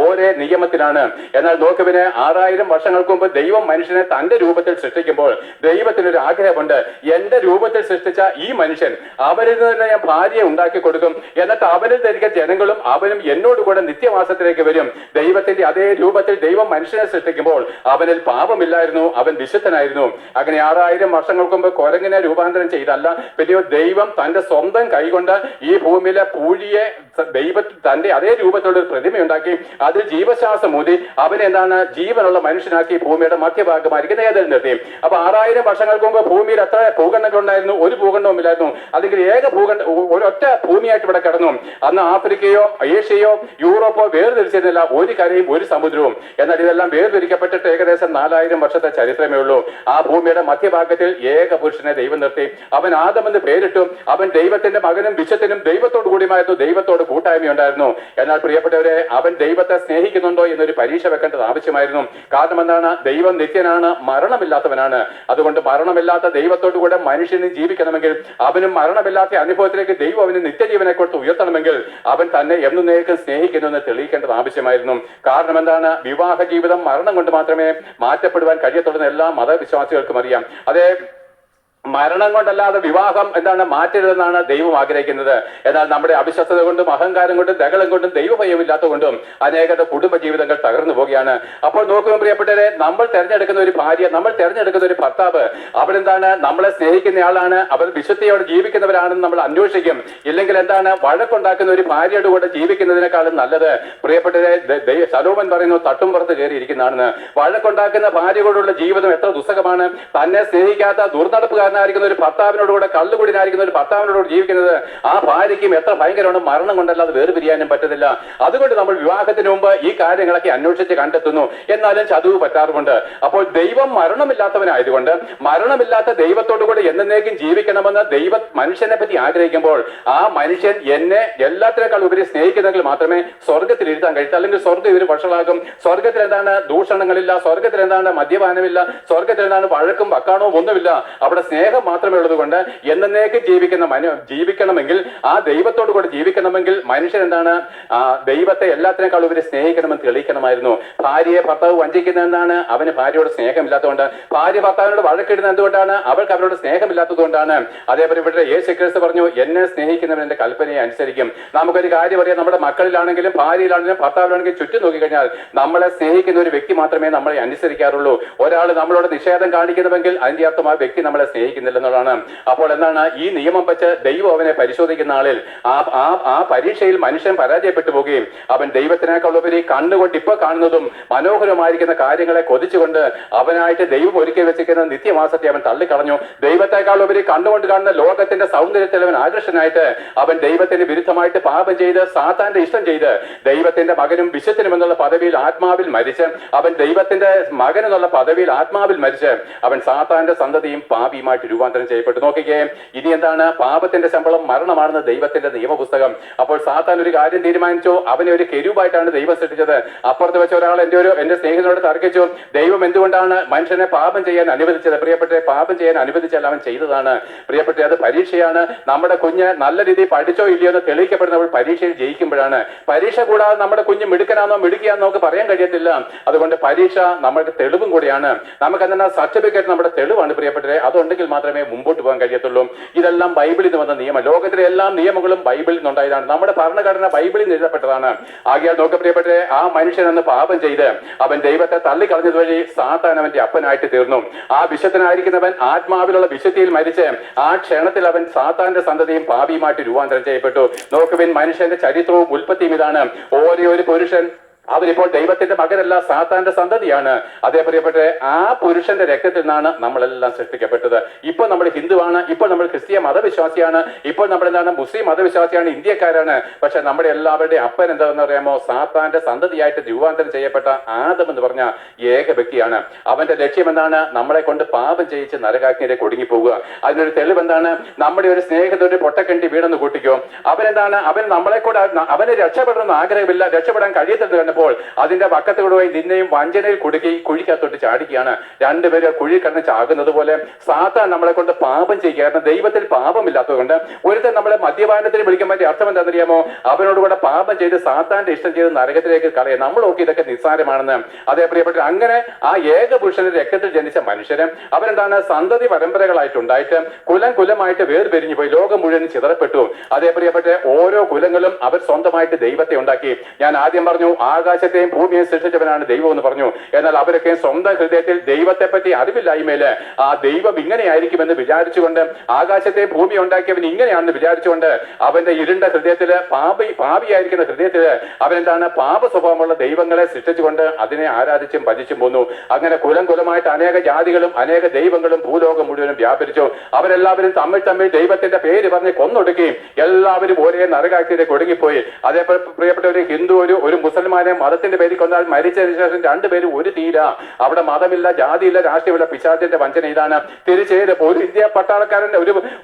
ഒരേ നിയമത്തിലാണ്. എന്നാൽ നോക്കുവിന് 6000 വർഷങ്ങൾക്ക് മുമ്പ് ദൈവം മനുഷ്യനെ തന്റെ രൂപത്തിൽ സൃഷ്ടിക്കുമ്പോൾ ദൈവത്തിനൊരു ആഗ്രഹമുണ്ട്. എന്റെ രൂപത്തിൽ സൃഷ്ടിച്ച ഈ മനുഷ്യൻ, അവരിൽ നിന്ന് തന്നെ ഞാൻ ഭാര്യയെ ഉണ്ടാക്കി കൊടുക്കും, എന്നിട്ട് അവനിൽ ധരിക്കുന്ന ജനങ്ങളും അവനും എന്നോടുകൂടെ നിത്യവാസത്തിലേക്ക് വരും. ദൈവത്തിന്റെ അതേ രൂപത്തിൽ ദൈവം മനുഷ്യനെ സൃഷ്ടിക്കുമ്പോൾ അവനിൽ പാപമില്ലായിരുന്നു, അവൻ വിശുദ്ധനായിരുന്നു. അങ്ങനെ 6000 വർഷങ്ങൾക്ക് മുമ്പ് കുരങ്ങിനെ രൂപാന്തരം ചെയ്തല്ല, പിന്നെയോ ദൈവം തന്റെ സ്വന്തം കൈകൊണ്ട് ഈ ഭൂമിയിലെ പൂഴിയെ തന്റെ അതേ രൂപത്തിലുള്ള ഒരു പ്രതിമയുണ്ടാക്കി അതിൽ ജീവശ്വാസം ഊതി അവനെ ജീവനുള്ള മനുഷ്യനാക്കി ഭൂമിയുടെ മധ്യഭാഗമായിരിക്കുന്ന ഏതിൽ നിർത്തി. അപ്പൊ 6000 വർഷങ്ങൾക്ക് മുമ്പ് ഭൂമിയിൽ എത്ര ഭൂഖണ്ഡങ്ങൾ ഉണ്ടായിരുന്നു? ഒരു ഭൂഖണ്ഡവും ഇല്ലായിരുന്നു. അല്ലെങ്കിൽ ഒരൊറ്റ ഭൂമിയായിട്ട് ഇവിടെ കിടന്നു. അന്ന് ആഫ്രിക്കയോ ഏഷ്യയോ യൂറോപ്പോ വേർതിരിച്ചിരുന്നില്ല, ഒരു കരയും ഒരു സമുദ്രവും. എന്നാൽ ഇതെല്ലാം വേർതിരിക്കപ്പെട്ടിട്ട് ഏകദേശം 4000 വർഷത്തെ ചരിത്രമേ ഉള്ളൂ. ആ ഭൂമിയുടെ മധ്യഭാഗത്തിൽ ഏക പുരുഷനെ ദൈവം നിർത്തി. അവൻ ആദമെന്ന് പേരിട്ടു. അവൻ ദൈവത്തിന്റെ മകനും വിശുദ്ധനും ദൈവത്തോട് കൂടിയുമായിരുന്നു, ദൈവത്തോട് കൂട്ടായ്മയുണ്ടായിരുന്നു. എന്നാൽ പ്രിയപ്പെട്ടവരെ, അവൻ ദൈവത്തെ സ്നേഹിക്കുന്നുണ്ടോ എന്നൊരു പരീക്ഷ വെക്കേണ്ടത് ആവശ്യമായിരുന്നു. കാരണം എന്താണ്? ദൈവം നിത്യനാണ്, മരണമില്ലാത്തവനാണ്. അതുകൊണ്ട് മരണമില്ലാത്ത ദൈവത്തോടു കൂടെ മനുഷ്യന് ജീവിക്കണമെങ്കിൽ, അവനും മരണമില്ലാത്ത അനുഭവത്തിലേക്ക് ദൈവം അവന് നിത്യജീവനെ കൊടുത്ത് ഉയർത്തണമെങ്കിൽ അവൻ തന്നെ എന്നേക്കും സ്നേഹിക്കുന്നു എന്ന് തെളിയിക്കേണ്ടത് ആവശ്യമായിരുന്നു. കാരണം എന്താണ്? വിവാഹ ജീവിതം മരണം കൊണ്ട് മാത്രമേ മാറ്റപ്പെടുവാൻ കഴിയത്തുള്ളൂ എല്ലാ മതവിശ്വാസികൾക്കും അറിയാം. അതേ മരണം കൊണ്ടല്ലാതെ വിവാഹം മാറ്റരുതെന്നാണ് ദൈവം ആഗ്രഹിക്കുന്നത്. എന്നാൽ നമ്മുടെ അവിശ്വസ്തത കൊണ്ടും അഹങ്കാരം കൊണ്ടും ദഹളം കൊണ്ടും ദൈവഭയമില്ലാത്തതുകൊണ്ടും അനേകരുടെ കുടുംബ ജീവിതങ്ങൾ തകർന്നു പോവുകയാണ്. അപ്പോൾ നോക്കുമ്പോൾ പ്രിയപ്പെട്ടവരെ, നമ്മൾ തെരഞ്ഞെടുക്കുന്ന ഒരു ഭാര്യ, നമ്മൾ തെരഞ്ഞെടുക്കുന്ന ഒരു ഭർത്താവ്, നമ്മളെ സ്നേഹിക്കുന്നയാളാണ്, അവർ വിശുദ്ധിയോടെ ജീവിക്കുന്നവരാണെന്ന് നമ്മൾ അന്വേഷിക്കും. ഇല്ലെങ്കിൽ വഴക്കുണ്ടാക്കുന്ന ഒരു ഭാര്യയുടെ കൂടെ ജീവിക്കുന്നതിനേക്കാളും നല്ലത് പ്രിയപ്പെട്ടവരെ ശലോമൻ പറയുന്നു, തട്ടും പുറത്ത് കയറിയിരിക്കുന്നതാണെന്ന്. വഴക്കുണ്ടാക്കുന്ന ഭാര്യയോടുള്ള ജീവിതം എത്ര ദുസ്സഹമാണ്. തന്നെ സ്നേഹിക്കാത്ത ദുർനടപ്പുകാരൻ ഒരു ഭർത്താവിനോടുകൂടെ, കള്ളുകുടിനായിരിക്കുന്ന ഒരു ഭർത്താവിനോട് ജീവിക്കുന്നത് ആ ഭാര്യയ്ക്കും എത്ര ഭയങ്കരമാണ്. മരണം കൊണ്ടല്ലാതെ വേർപിരിയാനും പറ്റത്തില്ല. അതുകൊണ്ട് നമ്മൾ വിവാഹത്തിന് മുമ്പ് ഈ കാര്യങ്ങളൊക്കെ അന്വേഷിച്ച് കണ്ടെത്തുന്നു. എന്നാലും ചതുവ് പറ്റാറുമുണ്ട്. അപ്പോൾ ദൈവം മരണമില്ലാത്തവനായതുകൊണ്ട് മരണമില്ലാത്ത ദൈവത്തോടു കൂടെ എന്നേക്കും ജീവിക്കണമെന്ന് ദൈവം മനുഷ്യനെ പറ്റി ആഗ്രഹിക്കുമ്പോൾ ആ മനുഷ്യൻ എന്നെ എല്ലാത്തിനേക്കാൾ ഉപരി സ്നേഹിക്കുന്നെങ്കിൽ മാത്രമേ സ്വർഗത്തിൽ ഇരുത്താൻ കഴിയൂ. അല്ലെങ്കിൽ സ്വർഗം ഇവര് വഷളാകും. സ്വർഗത്തിൽ ദൂഷണങ്ങളില്ല, സ്വർഗത്തിൽ മദ്യപാനമില്ല, സ്വർഗത്തിൽ വഴക്കും വക്കാണവും ഒന്നുമില്ല. അവിടെ സ്നേഹം മാത്രമേ ഉള്ളത് കൊണ്ട് എന്നേക്ക് ജീവിക്കണമെങ്കിൽ, ആ ദൈവത്തോടു കൂടെ ജീവിക്കണമെങ്കിൽ മനുഷ്യൻ ദൈവത്തെ എല്ലാത്തിനേക്കാൾ ഉപരി സ്നേഹിക്കണമെന്ന് തെളിയിക്കണമായിരുന്നു. ഭാര്യയെ ഭർത്താവ് വഞ്ചിക്കുന്ന അവന് ഭാര്യയോട് സ്നേഹമില്ലാത്തതുകൊണ്ട്. ഭാര്യ ഭർത്താവിനോട് വഴക്കിടുന്നത് എന്തുകൊണ്ടാണ്? അവർക്ക് അവരോട് സ്നേഹമില്ലാത്തതുകൊണ്ടാണ്. അതേപോലെ ഇവിടെ യേശു ക്രിസ്തു പറഞ്ഞു, എന്നെ സ്നേഹിക്കുന്നവൻ എന്റെ കൽപ്പനയെ അനുസരിക്കും. നമുക്കൊരു കാര്യം അറിയാം, നമ്മുടെ മക്കളിലാണെങ്കിലും ഭാര്യയിലാണെങ്കിലും ഭർത്താവിലാണെങ്കിലും ചുറ്റും നോക്കിക്കഴിഞ്ഞാൽ നമ്മളെ സ്നേഹിക്കുന്ന ഒരു വ്യക്തി മാത്രമേ നമ്മളെ അനുസരിക്കാറുള്ളൂ. ഒരാൾ നമ്മളോട് നിഷേധം കാണിക്കുന്നുവെങ്കിൽ അതിന്റെ അർത്ഥം ആ വ്യക്തി നമ്മളെ സ്നേഹിക്കുന്നില്ലെന്നുള്ളതാണ്. അപ്പോൾ ഈ നിയമം വെച്ച് ദൈവം അവനെ പരിശോധിക്കുന്ന ആളിൽ ആ പരീക്ഷയിൽ മനുഷ്യൻ പരാജയപ്പെട്ടു പോവുകയും അവൻ ദൈവത്തിനേക്കാൾ ഉപരി കണ്ണുകൊണ്ട് ഇപ്പൊ കാണുന്നതും മനോഹരമായിരിക്കുന്ന കാര്യങ്ങളെ കൊതിച്ചുകൊണ്ട് അവനായിട്ട് ദൈവം ഒരുക്കി വെച്ചിരിക്കുന്ന നിത്യവാസത്തെ അവൻ തള്ളിക്കളഞ്ഞു. ദൈവത്തെക്കാൾ ഉപരി കണ്ണുകൊണ്ട് കാണുന്ന ലോകത്തിന്റെ സൗന്ദര്യത്തിൽ അവൻ ആകർഷനായിട്ട് അവൻ ദൈവത്തിന് വിരുദ്ധമായിട്ട് പാപം ചെയ്ത് സാത്താന്റെ ഇഷ്ടം ചെയ്ത് ദൈവത്തിന്റെ മകനും വിശുദ്ധനും എന്നുള്ള പദവിയിൽ ആത്മാവിൽ മരിച്ച്, അവൻ ദൈവത്തിന്റെ മകൻ എന്നുള്ള പദവിയിൽ ആത്മാവിൽ മരിച്ച് അവൻ സാത്താന്റെ സന്തതിയും പാപിയുമായിട്ട് രൂപാന്തരം ചെയ്യപ്പെട്ടു. നോക്കിക്കേ, ഇനി പാപത്തിന്റെ ശമ്പളം മരണമാണെന്ന് ദൈവത്തിന്റെ നിയമപുസ്തകം. അപ്പോൾ സാത്താൻ ഒരു കാര്യം തീരുമാനിച്ചു, അവനെ ഒരു കെരൂബായിട്ടാണ് ദൈവം സൃഷ്ടിച്ചത്. അപ്പുറത്ത് വെച്ച ഒരാൾ എന്റെ സ്നേഹിതനോട് തർക്കിച്ചു, ദൈവം എന്തുകൊണ്ടാണ് മനുഷ്യനെ പാപം ചെയ്യാൻ അനുവദിച്ചത്? പ്രിയപ്പെട്ടെ, പാപം ചെയ്യാൻ അനുവദിച്ചാൽ അവൻ ചെയ്തതാണ്. പ്രിയപ്പെട്ടെ, അത് പരീക്ഷയാണ്. നമ്മുടെ കുഞ്ഞ് നല്ല രീതിയിൽ പഠിച്ചോ ഇല്ലയോ എന്ന് തെളിയിക്കപ്പെടുന്ന നമ്മൾ പരീക്ഷയിൽ ജയിക്കുമ്പോഴാണ്. പരീക്ഷ കൂടാതെ നമ്മുടെ കുഞ്ഞ് മിടുക്കനാണോ മിടുക്കിയാണെന്നോ നമുക്ക് പറയാൻ കഴിയത്തില്ല. അതുകൊണ്ട് പരീക്ഷ നമ്മുടെ തെളിവും കൂടിയാണ്. നമുക്ക് സർട്ടിഫിക്കറ്റ് നമ്മുടെ തെളിവാണ് പ്രിയപ്പെട്ടെ. അതുണ്ടെങ്കിൽ മാത്രമേ മുമ്പോട്ട് പോകാൻ കഴിയത്തുള്ളൂ. ഇതെല്ലാം ബൈബിളിൽ നിന്ന് വന്ന നിയമം. ലോകത്തിലെ എല്ലാ നിയമങ്ങളും ബൈബിളിൽ നിന്നുണ്ടായതാണ്. നമ്മുടെ ഭരണഘടന ബൈബിളിൽ നിന്ന് എഴുതപ്പെട്ടതാണ്. ആകയാൽ നോക്ക പ്രിയപ്പെട്ടെ, ആ മനുഷ്യൻ പാപം ചെയ്ത് അവൻ ദൈവത്തെ തള്ളിക്കളഞ്ഞത് വഴി സാത്താൻ അവന്റെ അപ്പനായിട്ട് തീർന്നു. ആ വിശുദ്ധനായിരിക്കുന്നവൻ ആത്മാവിലുള്ള വിശുദ്ധിയിൽ മരിച്ച് ആ ക്ഷണത്തിൽ അവൻ സാത്താന്റെ സന്തതിയും പാപിയുമായിട്ട് രൂപാന്തരം ചെയ്യപ്പെട്ടു. നോക്കുവിൻ, മനുഷ്യന്റെ ചരിത്രവും ഉൽപ്പത്തിയും ഇതാണ്. ഒരു പുരുഷൻ അവരിപ്പോൾ ദൈവത്തിന്റെ മകനല്ല, സാത്താന്റെ സന്തതിയാണ്. അതേ പ്രിയപ്പെട്ടെ, ആ പുരുഷന്റെ രക്തത്തിൽ നിന്നാണ് നമ്മളെല്ലാം സൃഷ്ടിക്കപ്പെട്ടത്. ഇപ്പോൾ നമ്മൾ ഹിന്ദുവാണ്, ഇപ്പോൾ നമ്മൾ ക്രിസ്തീയ മതവിശ്വാസിയാണ്, ഇപ്പോൾ നമ്മൾ മുസ്ലിം മതവിശ്വാസിയാണ്, ഇന്ത്യക്കാരാണ്. പക്ഷെ നമ്മുടെ എല്ലാവരുടെയും അപ്പൻ എന്താണെന്ന് പറയാമോ? സാത്താന്റെ സന്തതിയായിട്ട് രൂപാന്തരം ചെയ്യപ്പെട്ട ആദം എന്ന് പറഞ്ഞ ഏക വ്യക്തിയാണ്. അവന്റെ ലക്ഷ്യം എന്താണ്? നമ്മളെ കൊണ്ട് പാപം ചെയ്യിച്ച് നരകാഗ്നിയിലേക്ക് ഒടുങ്ങിപ്പോവുക. അതിനൊരു തെളിവ് എന്താണ്? നമ്മുടെ ഒരു സ്നേഹിത ഒരു പൊട്ടക്കണ്ടി വീണെന്ന് കൂട്ടിക്കോ, അവൻ നമ്മളെ കൂടെ അവന് രക്ഷപ്പെടണമെന്ന് ആഗ്രഹമില്ല, രക്ഷപ്പെടാൻ കഴിയത്തില്ല. വന്നപ്പോൾ അതിന്റെ പക്കത്ത് കൊണ്ടുപോയി നിന്നെയും വഞ്ചനയിൽ കുടുക്കി കുഴിക്കകത്തോട്ട് ചാടിക്കുകയാണ്. രണ്ടുപേരും കുഴി കിടന്ന് ചാകുന്നത് പോലെ സാത്താൻ നമ്മളെ കൊണ്ട് പാപം ചെയ്യുക. കാരണം ദൈവത്തിൽ പാപമില്ലാത്തതുകൊണ്ട് ഒരുത്തൻ നമ്മളെ മദ്യപാനത്തിന് വിളിക്കാൻ പറ്റിയ അർത്ഥം എന്താണെന്നറിയാമോ? അവനോടുകൂടെ പാപം ചെയ്ത് സാത്താന്റെ ഇഷ്ടം ചെയ്ത് നരകത്തിലേക്ക് കളയാം. നമ്മൾ നോക്കി ഇതൊക്കെ നിസ്സാരമാണെന്ന്. അതേ പ്രിയപ്പെട്ട അങ്ങനെ ആ ഏകപുരുഷന്റെ രക്തത്തിൽ ജനിച്ച മനുഷ്യര് അവരെന്താണ് സന്തതി പരമ്പരകളായിട്ടുണ്ടായിട്ട് കുലം കുലമായിട്ട് വേർപിരിഞ്ഞു പോയി. ലോകം മുഴുവൻ ചിതറപ്പെട്ടു. അതേ പ്രിയപ്പെട്ട ഓരോ കുലങ്ങളും അവർ സ്വന്തമായിട്ട് ദൈവത്തെ ഉണ്ടാക്കി. ഞാൻ ആദ്യം പറഞ്ഞു ആകാശത്തെയും ഭൂമിയെയും സൃഷ്ടിച്ചവനാണ് ദൈവം എന്ന് പറഞ്ഞു. എന്നാൽ അവരൊക്കെ സ്വന്തം ഹൃദയത്തിൽ ദൈവത്തെ പറ്റി അറിവില്ലായ്മയില് ആ ദൈവം ഇങ്ങനെയായിരിക്കുമെന്ന് വിചാരിച്ചുകൊണ്ട് ആകാശത്തെ ഭൂമി ഉണ്ടാക്കിയവൻ ഇങ്ങനെയാണെന്ന് വിചാരിച്ചുകൊണ്ട് അവന്റെ ഇരുണ്ട ഹൃദയത്തില് പാപിയായിരിക്കുന്ന ഹൃദയത്തില് അവരെന്താണ് പാപ സ്വഭാവമുള്ള ദൈവങ്ങളെ സൃഷ്ടിച്ചുകൊണ്ട് അതിനെ ആരാധിച്ചും ഭജിച്ചും പോന്നു. അങ്ങനെ കുലം കുലമായിട്ട് അനേക ജാതികളും അനേക ദൈവങ്ങളും ഭൂലോകം മുഴുവനും വ്യാപരിച്ചു. അവരെല്ലാവരും തമ്മിൽ ദൈവത്തിന്റെ പേര് പറഞ്ഞ് കൊന്നൊടുക്കുകയും എല്ലാവരും ഒരേ നരകാഗ്നിയിലേക്ക് ഒടുങ്ങിപ്പോയി. അതേപോലെ പ്രിയപ്പെട്ട ഒരു ഹിന്ദു ഒരു മുസൽമാനെ മതത്തിന്റെ പേരിൽ കൊന്നാൽ മരിച്ചതിന് ശേഷം രണ്ടുപേരും ഒരു തീര. അവിടെ മതമില്ല, ജാതിയില്ല, രാഷ്ട്രീയമില്ല. പിശാചിന്റെ വഞ്ചന ഇതാണ്. തിരിച്ചേര് ഒരു ഇന്ത്യ പട്ടാളക്കാരൻ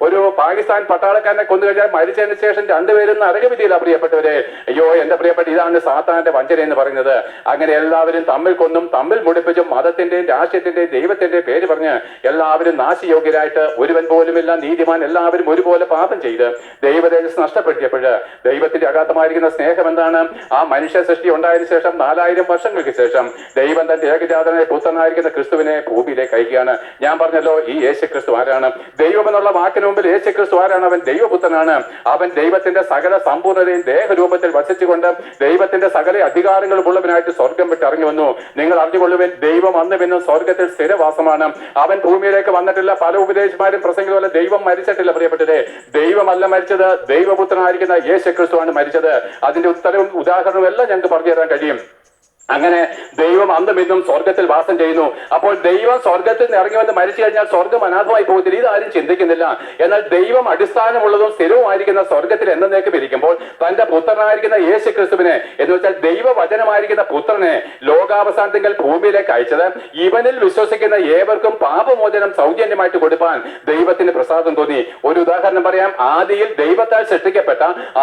ഒരു പാകിസ്ഥാൻ പട്ടാളക്കാരനെ കൊന്നു കഴിഞ്ഞാൽ മരിച്ചതിന് ശേഷം രണ്ടുപേരും നരകവിധിയില്ല. പ്രിയപ്പെട്ടവരെ, അയ്യോ എന്റെ പ്രിയപ്പെട്ട, ഇതാണ് സാത്താന്റെ വഞ്ചന എന്ന് പറയുന്നത്. അങ്ങനെ എല്ലാവരും തമ്മിൽ കൊന്നും തമ്മിൽ മുടിപ്പിച്ചും മതത്തിന്റെയും രാഷ്ട്രീയത്തിന്റെയും ദൈവത്തിന്റെയും പേര് പറഞ്ഞ് എല്ലാവരും നാശയോഗ്യരായിട്ട് ഒരുവൻ പോലുമില്ല നീതിമാൻ, എല്ലാവരും ഒരുപോലെ പാപം ചെയ്ത് ദൈവതേജസ് നഷ്ടപ്പെടുത്തിയപ്പോൾ ദൈവത്തിന്റെ അഗാധമായിരിക്കുന്ന സ്നേഹം എന്താണ്? ആ മനുഷ്യ സൃഷ്ടി ഉണ്ടായതിനു ശേഷം 4000 വർഷങ്ങൾക്ക് ശേഷം ദൈവം തന്റെ ഏകജാതനായ പുത്രനായിരിക്കുന്ന ക്രിസ്തുവിനെ ഭൂമിയിലേക്ക് അയക്കുകയാണ്. ഞാൻ പറഞ്ഞല്ലോ, ഈ യേശു ക്രിസ്തു ആരാണ്? ദൈവം എന്നുള്ള വാക്കിന് മുമ്പിൽ യേശു ക്രിസ്തു ആരാണ്? അവൻ ദൈവപുത്രനാണ്. അവൻ ദൈവത്തിന്റെ സകല സമ്പൂർണ്ണതയും ദേഹരൂപത്തിൽ വസിച്ചുകൊണ്ട് ദൈവത്തിന്റെ സകല അധികാരങ്ങളും ഉള്ളവനായിട്ട് സ്വർഗം വിട്ട് ഇറങ്ങി വന്നു. നിങ്ങൾ അറിഞ്ഞുകൊള്ളുവിൻ, ദൈവം അന്ന് പിന്നെ സ്വർഗത്തിൽ സ്ഥിരവാസമാണ്. അവൻ ഭൂമിയിലേക്ക് വന്നിട്ടില്ല. പല ഉപദേശമാരും പ്രസംഗിക്കുന്ന പോലെ ദൈവം മരിച്ചിട്ടില്ല. പ്രിയപ്പെട്ടത്, ദൈവമല്ല മരിച്ചത്, ദൈവപുത്രനായിരിക്കുന്ന യേശു ക്രിസ്തുവാണ് മരിച്ചത്. അതിന്റെ ഉത്തരവും ഉദാഹരണവും എല്ലാം ഞങ്ങൾക്ക് പറഞ്ഞു തരാൻ കഴിയും. അങ്ങനെ ദൈവം അന്നും ഇന്നും സ്വർഗത്തിൽ വാസം ചെയ്യുന്നു. അപ്പോൾ ദൈവം സ്വർഗത്തിൽ നിന്ന് ഇറങ്ങി വന്ന് മരിച്ചു കഴിഞ്ഞാൽ സ്വർഗം അനാഥമായി പോകത്തില്ല. ഇതാരും ചിന്തിക്കുന്നില്ല. എന്നാൽ ദൈവം അടിസ്ഥാനമുള്ളതും സ്ഥിരവുമായിരിക്കുന്ന സ്വർഗത്തിൽ എന്നേക്കും ഇരിക്കുമ്പോൾ തന്റെ പുത്രനായിരിക്കുന്ന യേശു ക്രിസ്തുവിനെ എന്ന് വെച്ചാൽ ദൈവവചനമായിരിക്കുന്ന പുത്രനെ ലോകാവസാനത്തിൽ ഭൂമിയിലേക്ക് അയച്ചത് ഇവനിൽ വിശ്വസിക്കുന്ന ഏവർക്കും പാപമോചനം സൗജന്യമായിട്ട് കൊടുപ്പാൻ ദൈവത്തിന് പ്രസാദം തോന്നി. ഒരു ഉദാഹരണം പറയാം. ആദിയിൽ ദൈവത്താൽ സൃഷ്ടിക്കപ്പെട്ട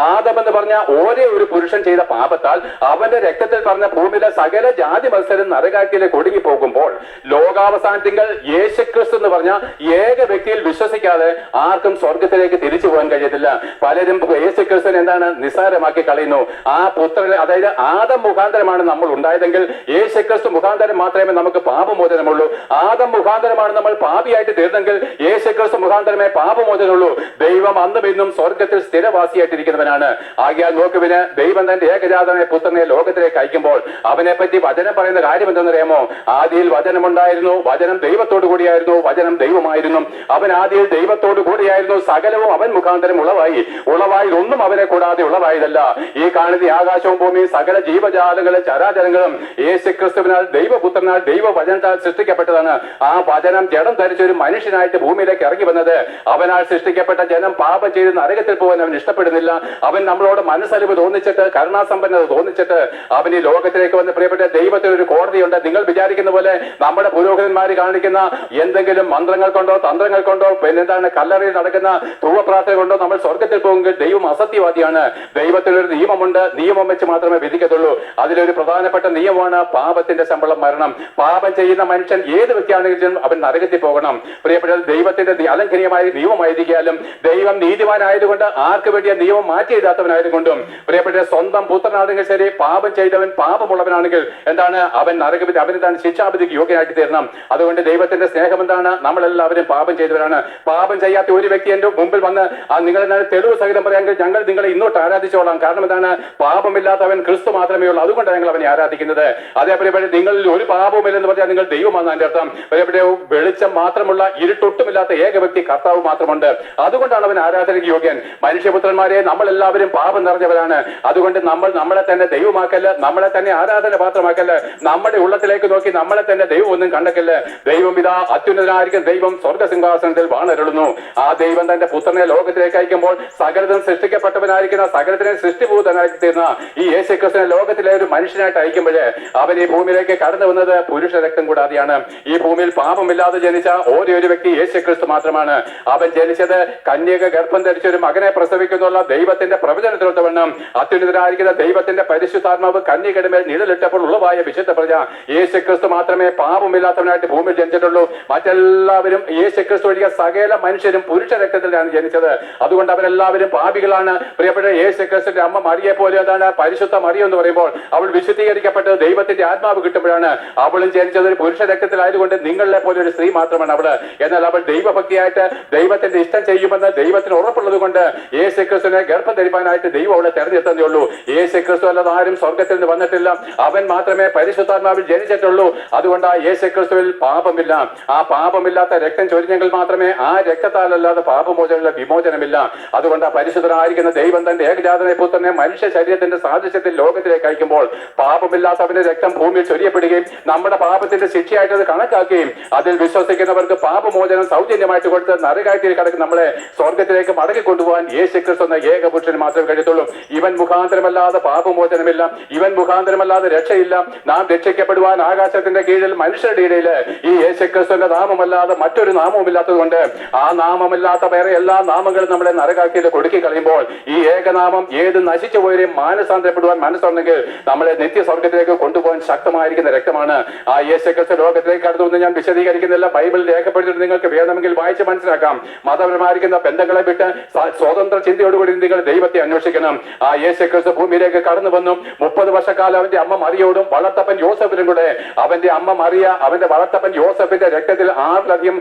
ആദം എന്ന് പറഞ്ഞ ഒരേ ഒരു പുരുഷൻ ചെയ്ത പാപത്താൽ അവന്റെ രക്തത്തിൽ പറഞ്ഞ ഭൂമിയിലെ സകല ജാതി മത്സരം നരകാഗ്നിയിലേക്ക് ഒടുങ്ങി പോകുമ്പോൾ ലോകാവസാനത്തിങ്കൽ യേശുക്രിസ്തു എന്ന് പറഞ്ഞ ഏക വ്യക്തിയിൽ വിശ്വസിക്കാതെ ആർക്കും സ്വർഗത്തിലേക്ക് തിരിച്ചു പോകാൻ കഴിയത്തില്ല. പലരും യേശുക്രിസ്തുവിനെ എന്താണ് നിസ്സാരമാക്കി കളയുന്നു. ആ പുത്രനെ, അതായത് ആദം മുഖാന്തരമാണ് നമ്മൾ ഉണ്ടായതെങ്കിൽ യേശുക്രിസ്തു മുഖാന്തരം മാത്രമേ നമുക്ക് പാപമോചനമുള്ളൂ. ആദം മുഖാന്തരമാണ് നമ്മൾ പാപിയായിട്ട് തീർന്നെങ്കിൽ യേശുക്രിസ്തു മുഖാന്തരമേ പാപമോചനമുള്ളൂ. ദൈവം അന്നും ഇന്നും സ്വർഗത്തിൽ സ്ഥിരവാസിയായിട്ടിരിക്കുന്നവനാണ്. ആകയാൽ നോക്കുവിന് ദൈവം തന്റെ ഏകജാതനായ പുത്രനെ ലോകത്തിലേക്ക് അയക്കുമ്പോൾ അവനെ പറ്റി വചനം പറയുന്ന കാര്യം എന്തെന്നറിയാമോ? ആദിയിൽ വചനമുണ്ടായിരുന്നു, വചനം ദൈവത്തോടു കൂടിയായിരുന്നു, വചനം ദൈവമായിരുന്നു. അവൻ ആദിയിൽ ദൈവത്തോടു കൂടിയായിരുന്നു. സകലവും അവൻ മുഖാന്തരം ഉളവായി ഒന്നും അവനെ കൂടാതെ ഉളവായതല്ല. ഈ കാണുന്ന ആകാശവും ഭൂമിയും സകല ജീവജാലങ്ങളും ചരാചരങ്ങളും യേശുക്രിസ്തുവിനാൽ ദൈവപുത്രനാൽ ദൈവവചനത്താൽ സൃഷ്ടിക്കപ്പെട്ടതാണ്. ആ വചനം ജഡം ധരിച്ച ഒരു മനുഷ്യനായിട്ട് ഭൂമിയിലേക്ക് ഇറങ്ങി വന്നത്. അവനാൽ സൃഷ്ടിക്കപ്പെട്ട ജനം പാപം ചെയ്ത് നരകത്തിൽ പോകാൻ അവൻ ഇഷ്ടപ്പെടുന്നില്ല. അവൻ നമ്മളോട് മനസ്സലിവ് തോന്നിച്ചിട്ട്, കരുണാസമ്പന്നത തോന്നിച്ചിട്ട് അവൻ ഈ ലോകത്തിലേക്ക് വന്ന് പ്രിയപ്പെട്ട ദൈവത്തിന് ഒരു കോടതിയുണ്ട്. നിങ്ങൾ വിചാരിക്കുന്ന പോലെ നമ്മുടെ പുരോഹിതന്മാര് കാണിക്കുന്ന എന്തെങ്കിലും മന്ത്രങ്ങൾ കൊണ്ടോ തന്ത്രങ്ങൾ കൊണ്ടോ പിന്നെന്താണ് കല്ലറയിൽ നടക്കുന്ന ധൂവപ്രാർത്ഥന കൊണ്ടോ നമ്മൾ സ്വർഗത്തിൽ പോകുമെങ്കിൽ ദൈവം അസത്യവാദിയാണ്. ദൈവത്തിനൊരു നിയമമുണ്ട്. നിയമം വെച്ച് മാത്രമേ വിധിക്കത്തുള്ളൂ. അതിലൊരു പ്രധാനപ്പെട്ട നിയമമാണ് പാപത്തിന്റെ ശമ്പളം മരണം. പാപം ചെയ്യുന്ന മനുഷ്യൻ ഏത് വ്യക്തിയാണെങ്കിലും അവൻ നരകത്തിൽ പോകണം. പ്രിയപ്പെട്ട ദൈവത്തിന്റെ അലംഘനീയമായ നിയമമായിരിക്കാലും ദൈവം നീതിമാനായതുകൊണ്ട് ആർക്ക് വേണ്ടിയ നിയമം മാറ്റി എഴുതാത്തവനായതുകൊണ്ടും പ്രിയപ്പെട്ട സ്വന്തം പുത്രനാണെങ്കിൽ ശരി, പാപം ചെയ്തവൻ പാപമുള്ളവനാണെങ്കിൽ എന്താണ് അവൻ നരകവിധി, അവനെന്താണ് ശിക്ഷാവിധിക്ക് യോഗ്യനായിട്ട് തീരണം. അതുകൊണ്ട് ദൈവത്തിന്റെ സ്നേഹം എന്താണ്? നമ്മളെല്ലാവരും പാപം ചെയ്തവരാണ്. പാപം ചെയ്യാത്ത ഒരു വ്യക്തി എന്റെ മുമ്പിൽ വന്ന് നിങ്ങൾ തെളിവ് സഹിതം പറയാമെങ്കിൽ ഞങ്ങൾ നിങ്ങളെ ഇന്നോട്ട് ആരാധിച്ചോളാം. കാരണം എന്താണ്? പാപമില്ലാത്തവൻ ക്രിസ്തു മാത്രമേ ഉള്ളൂ. അതുകൊണ്ടാണ് ഞങ്ങൾ അവനെ ആരാധിക്കുന്നത്. അതേപോലെ നിങ്ങളിൽ ഒരു പാപവുമില്ലെന്ന് പറഞ്ഞാൽ നിങ്ങൾ ദൈവമാണ് അതിന്റെ അർത്ഥം. വെളിച്ചം മാത്രമുള്ള ഇരുട്ടൊട്ടുമില്ലാത്ത ഏക വ്യക്തി കർത്താവ് മാത്രമുണ്ട്. അതുകൊണ്ടാണ് അവൻ ആരാധനയ്ക്ക് യോഗ്യൻ. മനുഷ്യപുത്രന്മാരെ നമ്മളെല്ലാവരും പാപം നിറഞ്ഞവരാണ്. അതുകൊണ്ട് നമ്മളെ തന്നെ ദൈവമാക്കല്ല, നമ്മളെ തന്നെ ആരാധന പാത്രമാക്കല്ല. നമ്മുടെ ഉള്ളത്തിലേക്ക് നോക്കി നമ്മളെ തന്നെ ദൈവം ഒന്നും കണ്ടക്കല്ല. ദൈവം ഇതാ അത്യുന്നതനായിരിക്കും ദൈവം സ്വർഗസിംഹാസനത്തിൽ വാണരുളുന്നു. ആ ദൈവം തന്റെ പുത്രനെ ലോകത്തിലേക്ക് അയക്കുമ്പോൾ സകലതും സൃഷ്ടിക്കപ്പെട്ടവനായിരിക്കുന്ന സകലത്തിനെ സൃഷ്ടിഭൂതനാക്കി തീർന്ന ഈ യേശുക്രിസ്തുവിനെ ലോകത്തിലെ ഒരു മനുഷ്യനായിട്ട് അയക്കുമ്പോഴേ അവൻ ഈ ഭൂമിയിലേക്ക് കടന്നു വന്നത് പുരുഷ രക്തം കൂടാതെയാണ്. ഈ ഭൂമിയിൽ പാപമില്ലാതെ ജനിച്ച ഒരേ ഒരു വ്യക്തി യേശുക്രിസ്തു മാത്രമാണ്. അവൻ ജനിച്ചത് കന്യക ഗർഭം ധരിച്ച ഒരു മകനെ പ്രസവിക്കുന്നുള്ള ദൈവത്തിന്റെ പ്രവചനത്തിലൊത്തവണ്ണം അത്യുന്നതനായിരിക്കുന്ന ദൈവത്തിന്റെ പരിശുദ്ധാത്മാവ് കന്യകയുടെ മേൽ നിഴൽ കപ്പലിട്ടപ്പോൾ ഉളവായ വിശുദ്ധ പ്രജ യേശുക്രിസ്തു മാത്രമേ പാപമില്ലാത്തവനായിട്ട് ഭൂമിയിൽ ജനിച്ചിട്ടുള്ളൂ. മറ്റെല്ലാവരും യേശുക്രിസ്തു ഒഴികെ സകല മനുഷ്യരും പുരുഷ രക്തത്തിലാണ് ജനിച്ചത്. അതുകൊണ്ട് അവരെല്ലാവരും പാപികളാണ്. പ്രിയപ്പെട്ട യേശുക്രിസ്തുവിന്റെ അമ്മ മറിയെ പോലെ അതാണ് പരിശുദ്ധ മറിയം എന്ന് പറയുമ്പോൾ അവൾ വിശുദ്ധീകരിക്കപ്പെട്ട് ദൈവത്തിന്റെ ആത്മാവ് കിട്ടുമ്പോഴാണ്. അവളും ജനിച്ചത് ഒരു പുരുഷ രക്തത്തിലായതുകൊണ്ട് നിങ്ങളെ പോലെ ഒരു സ്ത്രീ മാത്രമാണ് അവള്. എന്നാൽ അവൾ ദൈവഭക്തിയായിട്ട് ദൈവത്തിന്റെ ഇഷ്ടം ചെയ്യുമെന്ന് ദൈവത്തിന് ഉറപ്പുള്ളത് കൊണ്ട് യേശുക്രിസ്തുവിനെ ഗർഭം ധരിപ്പാനായിട്ട് ദൈവം അവളെ തെരഞ്ഞെടുത്തതേ ഉള്ളൂ. യേശുക്രിസ്തു അല്ലാതെ ആരും സ്വർഗത്തിൽ നിന്ന് വന്നിട്ടില്ല. അവൻ മാത്രമേ പരിശുദ്ധാത്മാവിൽ ജനിച്ചിട്ടുള്ളൂ. അതുകൊണ്ട് ആ യേശുക്രിസ്തുവിൽ പാപമില്ല. ആ പാപമില്ലാത്ത രക്തം ചൊരിഞ്ഞെങ്കിൽ മാത്രമേ ആ രക്തത്താലല്ലാതെ പാപമോചനമുള്ള വിമോചനമില്ല. അതുകൊണ്ട് ആ പരിശുദ്ധനായിരിക്കുന്ന ദൈവം തന്റെ ഏകജാതനെ പുത്രനെ മനുഷ്യ ശരീരത്തിന്റെ സാദൃശ്യത്തിൽ ലോകത്തിലേക്ക് അയക്കുമ്പോൾ പാപമില്ലാത്തവന്റെ രക്തം ഭൂമിയിൽ ചൊരിയപ്പെടുകയും നമ്മുടെ പാപത്തിന്റെ ശിക്ഷയായിട്ട് അത് കണക്കാക്കുകയും അതിൽ വിശ്വസിക്കുന്നവർക്ക് പാപമോചനം സൗജന്യമായിട്ട് കൊടുത്ത് നരകാഴ്ചയിൽ കടക്ക് നമ്മളെ സ്വർഗത്തിലേക്ക് മടക്കി കൊണ്ടുപോകാൻ യേശുക്രിസ്തു എന്ന ഏകപുരുഷന് മാത്രമേ കഴിയത്തുള്ളൂ. ഇവൻ മുഖാന്തരമല്ലാതെ പാപമോചനമില്ല. ഇവൻ മുഖാന്തരമല്ലാതെ രക്ഷയില്ല. നാം രക്ഷിക്കപ്പെടുവാൻ ആകാശത്തിന്റെ കീഴിൽ മനുഷ്യരുടെ ഇടയിൽ ഈ യേശുക്രിസ്തുവിന്റെ നാമമല്ലാതെ മറ്റൊരു നാമവും ഇല്ലാത്തത് കൊണ്ട് ആ നാമമില്ലാത്ത വേറെ എല്ലാ നാമങ്ങളും നമ്മളെ നരകാഴ്ചയിൽ കൊടുക്കി കളയുമ്പോൾ ഈ ഏകനാമം ഏത് നശിച്ചു പോയവരെയും മാനസാന്തരപ്പെടുവാൻ മനസ്സുണ്ടെങ്കിൽ നമ്മളെ നിത്യസ്വർഗത്തിലേക്ക് കൊണ്ടുപോകാൻ ശക്തമായിരിക്കുന്ന രക്തമാണ്. ആ യേശുക്രിസ്തു ലോകത്തിലേക്ക് കടന്നു ഞാൻ വിശദീകരിക്കുന്നില്ല. ബൈബിളിൽ രേഖപ്പെടുത്തിയിട്ട് നിങ്ങൾക്ക് വേണമെങ്കിൽ വായിച്ച് മനസ്സിലാക്കാം. മതപരമായിരിക്കുന്ന ബന്ധങ്ങളെ വിട്ട് സ്വതന്ത്ര ചിന്തയോടുകൂടി നിങ്ങൾ ദൈവത്തെ അന്വേഷിക്കണം. ആ യേശുക്രിസ്തു ഭൂമിയിലേക്ക് കടന്നു വന്നു. 30 വർഷക്കാലം അവന്റെ അമ്മ മറിയോടും വളർത്തപ്പൻ യോസഫിനും കൂടെ അവന്റെ അമ്മ മറിയ അവന്റെ വളർത്തപ്പൻ യോസഫിന്റെ രക്തത്തിൽ 6ലധികം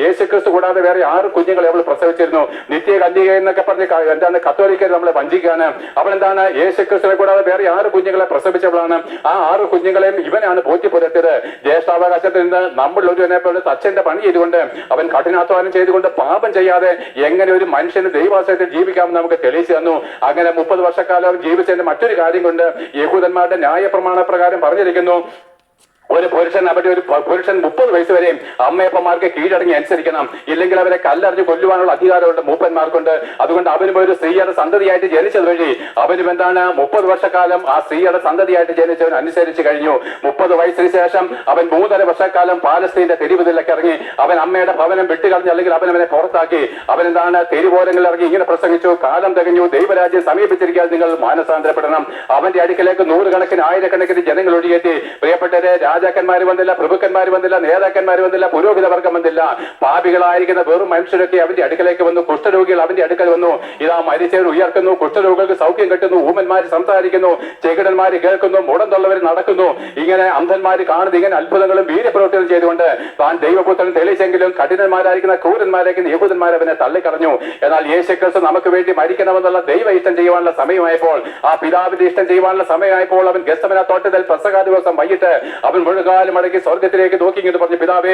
യേശുക്രിസ്തു കൂടാതെ വേറെ 6 കുഞ്ഞുങ്ങളെ അവൾ പ്രസവിച്ചിരുന്നു. നിത്യ കന്യക എന്നൊക്കെ പറഞ്ഞ് എന്താണ് കത്തോലിക്കർ നമ്മളെ വഞ്ചിക്കാണ്. അവൾ എന്താണ് യേശുക്രിസ്തുവിനെ കൂടാതെ വേറെ 6 കുഞ്ഞുങ്ങളെ പ്രസവിച്ചവളാണ്. ആ 6 കുഞ്ഞുങ്ങളെയും ഇവനാണ് ബോധ്യപ്പെടുത്തിയത്. ജ്യേഷ്ഠാവകാശത്തിൽ നിന്ന് നമ്മൾ ഒരുവനെ പോലെ തച്ചന്റെ പണി ചെയ്തുകൊണ്ട് അവൻ കഠിനാധ്വാനം ചെയ്തുകൊണ്ട് പാപം ചെയ്യാതെ എങ്ങനെ ഒരു മനുഷ്യന് ദൈവാശ്രയത്തിൽ ജീവിക്കാമെന്ന് നമുക്ക് തെളിയിച്ചു തന്നു. അങ്ങനെ 30 വർഷക്കാലം ജീവിച്ചതിന്റെ മറ്റൊരു കാര്യം കൊണ്ട് യഹൂദന്മാരുടെ ന്യായപ്രമാണ പ്രകാരം പറഞ്ഞിരിക്കുന്നു, ഒരു പുരുഷൻ അവിടെ ഒരു പുരുഷൻ 30 വയസ്സ് വരെയും അമ്മയപ്പന്മാർക്ക് കീഴടങ്ങി അനുസരിക്കണം. ഇല്ലെങ്കിൽ അവരെ കല്ലെറിഞ്ഞ് കൊല്ലുവാനുള്ള അധികാരമുണ്ട് മൂപ്പന്മാർക്കുണ്ട്. അതുകൊണ്ട് അവനും ഒരു സ്ത്രീയുടെ സന്തതിയായിട്ട് ജനിച്ചത് വഴി അവനും എന്താണ് 30 വർഷക്കാലം ആ സ്ത്രീയുടെ സന്തതിയായിട്ട് ജനിച്ചവൻ അനുസരിച്ച് കഴിഞ്ഞു. 30 വയസ്സിന് ശേഷം അവൻ 3.5 വർഷക്കാലം പാലസ്തീന്റെ തെരുവുകളിലേക്ക് ഇറങ്ങി. അവൻ അമ്മയുടെ ഭവനം വിട്ടുകളഞ്ഞു, അല്ലെങ്കിൽ അവനെ പുറത്താക്കി. അവൻ എന്താണ് തെരുവോരങ്ങളിൽ ഇറങ്ങി ഇങ്ങനെ പ്രസംഗിച്ചു, കാലം തികഞ്ഞു, ദൈവരാജ്യം സമീപിച്ചിരിക്കാൻ നിങ്ങൾ മാനസാന്തരപ്പെടണം. അവന്റെ അടുക്കിലേക്ക് 100 കണക്കിന് 1000 ജനങ്ങൾ ഒഴിയേറ്റി. പ്രിയപ്പെട്ടവരെ, രാജാക്കന്മാര് വന്നില്ല, പ്രഭുക്കന്മാര് വന്നില്ല, നേതാക്കന്മാര് വന്നില്ല, പുരോഹിത വർഗം വന്നില്ല. പാപികളായിരിക്കുന്ന വെറും മനുഷ്യരൊക്കെ അവന്റെ അടുക്കലേക്ക് വന്നു. കുഷ്ഠരോഗികൾ അവന്റെ അടുക്കൽ വന്നു. ഇതാ മരിച്ചവർ ഉയർക്കുന്നു, കുഷ്ഠരോഗികൾക്ക് സൗഖ്യം കിട്ടുന്നു, ഊമന്മാര് സംസാരിക്കുന്നു, ചെകിടന്മാര് കേൾക്കുന്നു, മുടന്തുള്ളവർ നടക്കുന്നു. ഇങ്ങനെ അന്ധന്മാര് കാണുന്നത് ഇങ്ങനെ അത്ഭുതങ്ങളും വീര്യപ്രവൃത്തികളും ചെയ്തുകൊണ്ട് താൻ ദൈവപുത്രൻ തെളിയിച്ചെങ്കിലും കഠിനന്മാരായിരിക്കുന്ന ക്രൂരന്മാരായിരിക്കുന്ന യഹൂദന്മാർ അവനെ തള്ളിക്കളഞ്ഞു. എന്നാൽ യേശുക്രിസ്തു നമുക്ക് വേണ്ടി മരിക്കണമെന്നുള്ള ദൈവ ഇഷ്ടം ചെയ്യുവാനുള്ള സമയമായപ്പോൾ, ആ പിതാവിന്റെ ഇഷ്ടം ചെയ്യുവാനുള്ള സമയമായപ്പോൾ അവൻ ഗെത്സമന തോട്ടത്തിൽ പെസഹ ദിവസം വൈകിട്ട് അവൻ മുഴുകാലം മടക്കി സ്വർഗത്തിലേക്ക് നോക്കി ഇങ്ങനെ പറഞ്ഞു, പിതാവേ,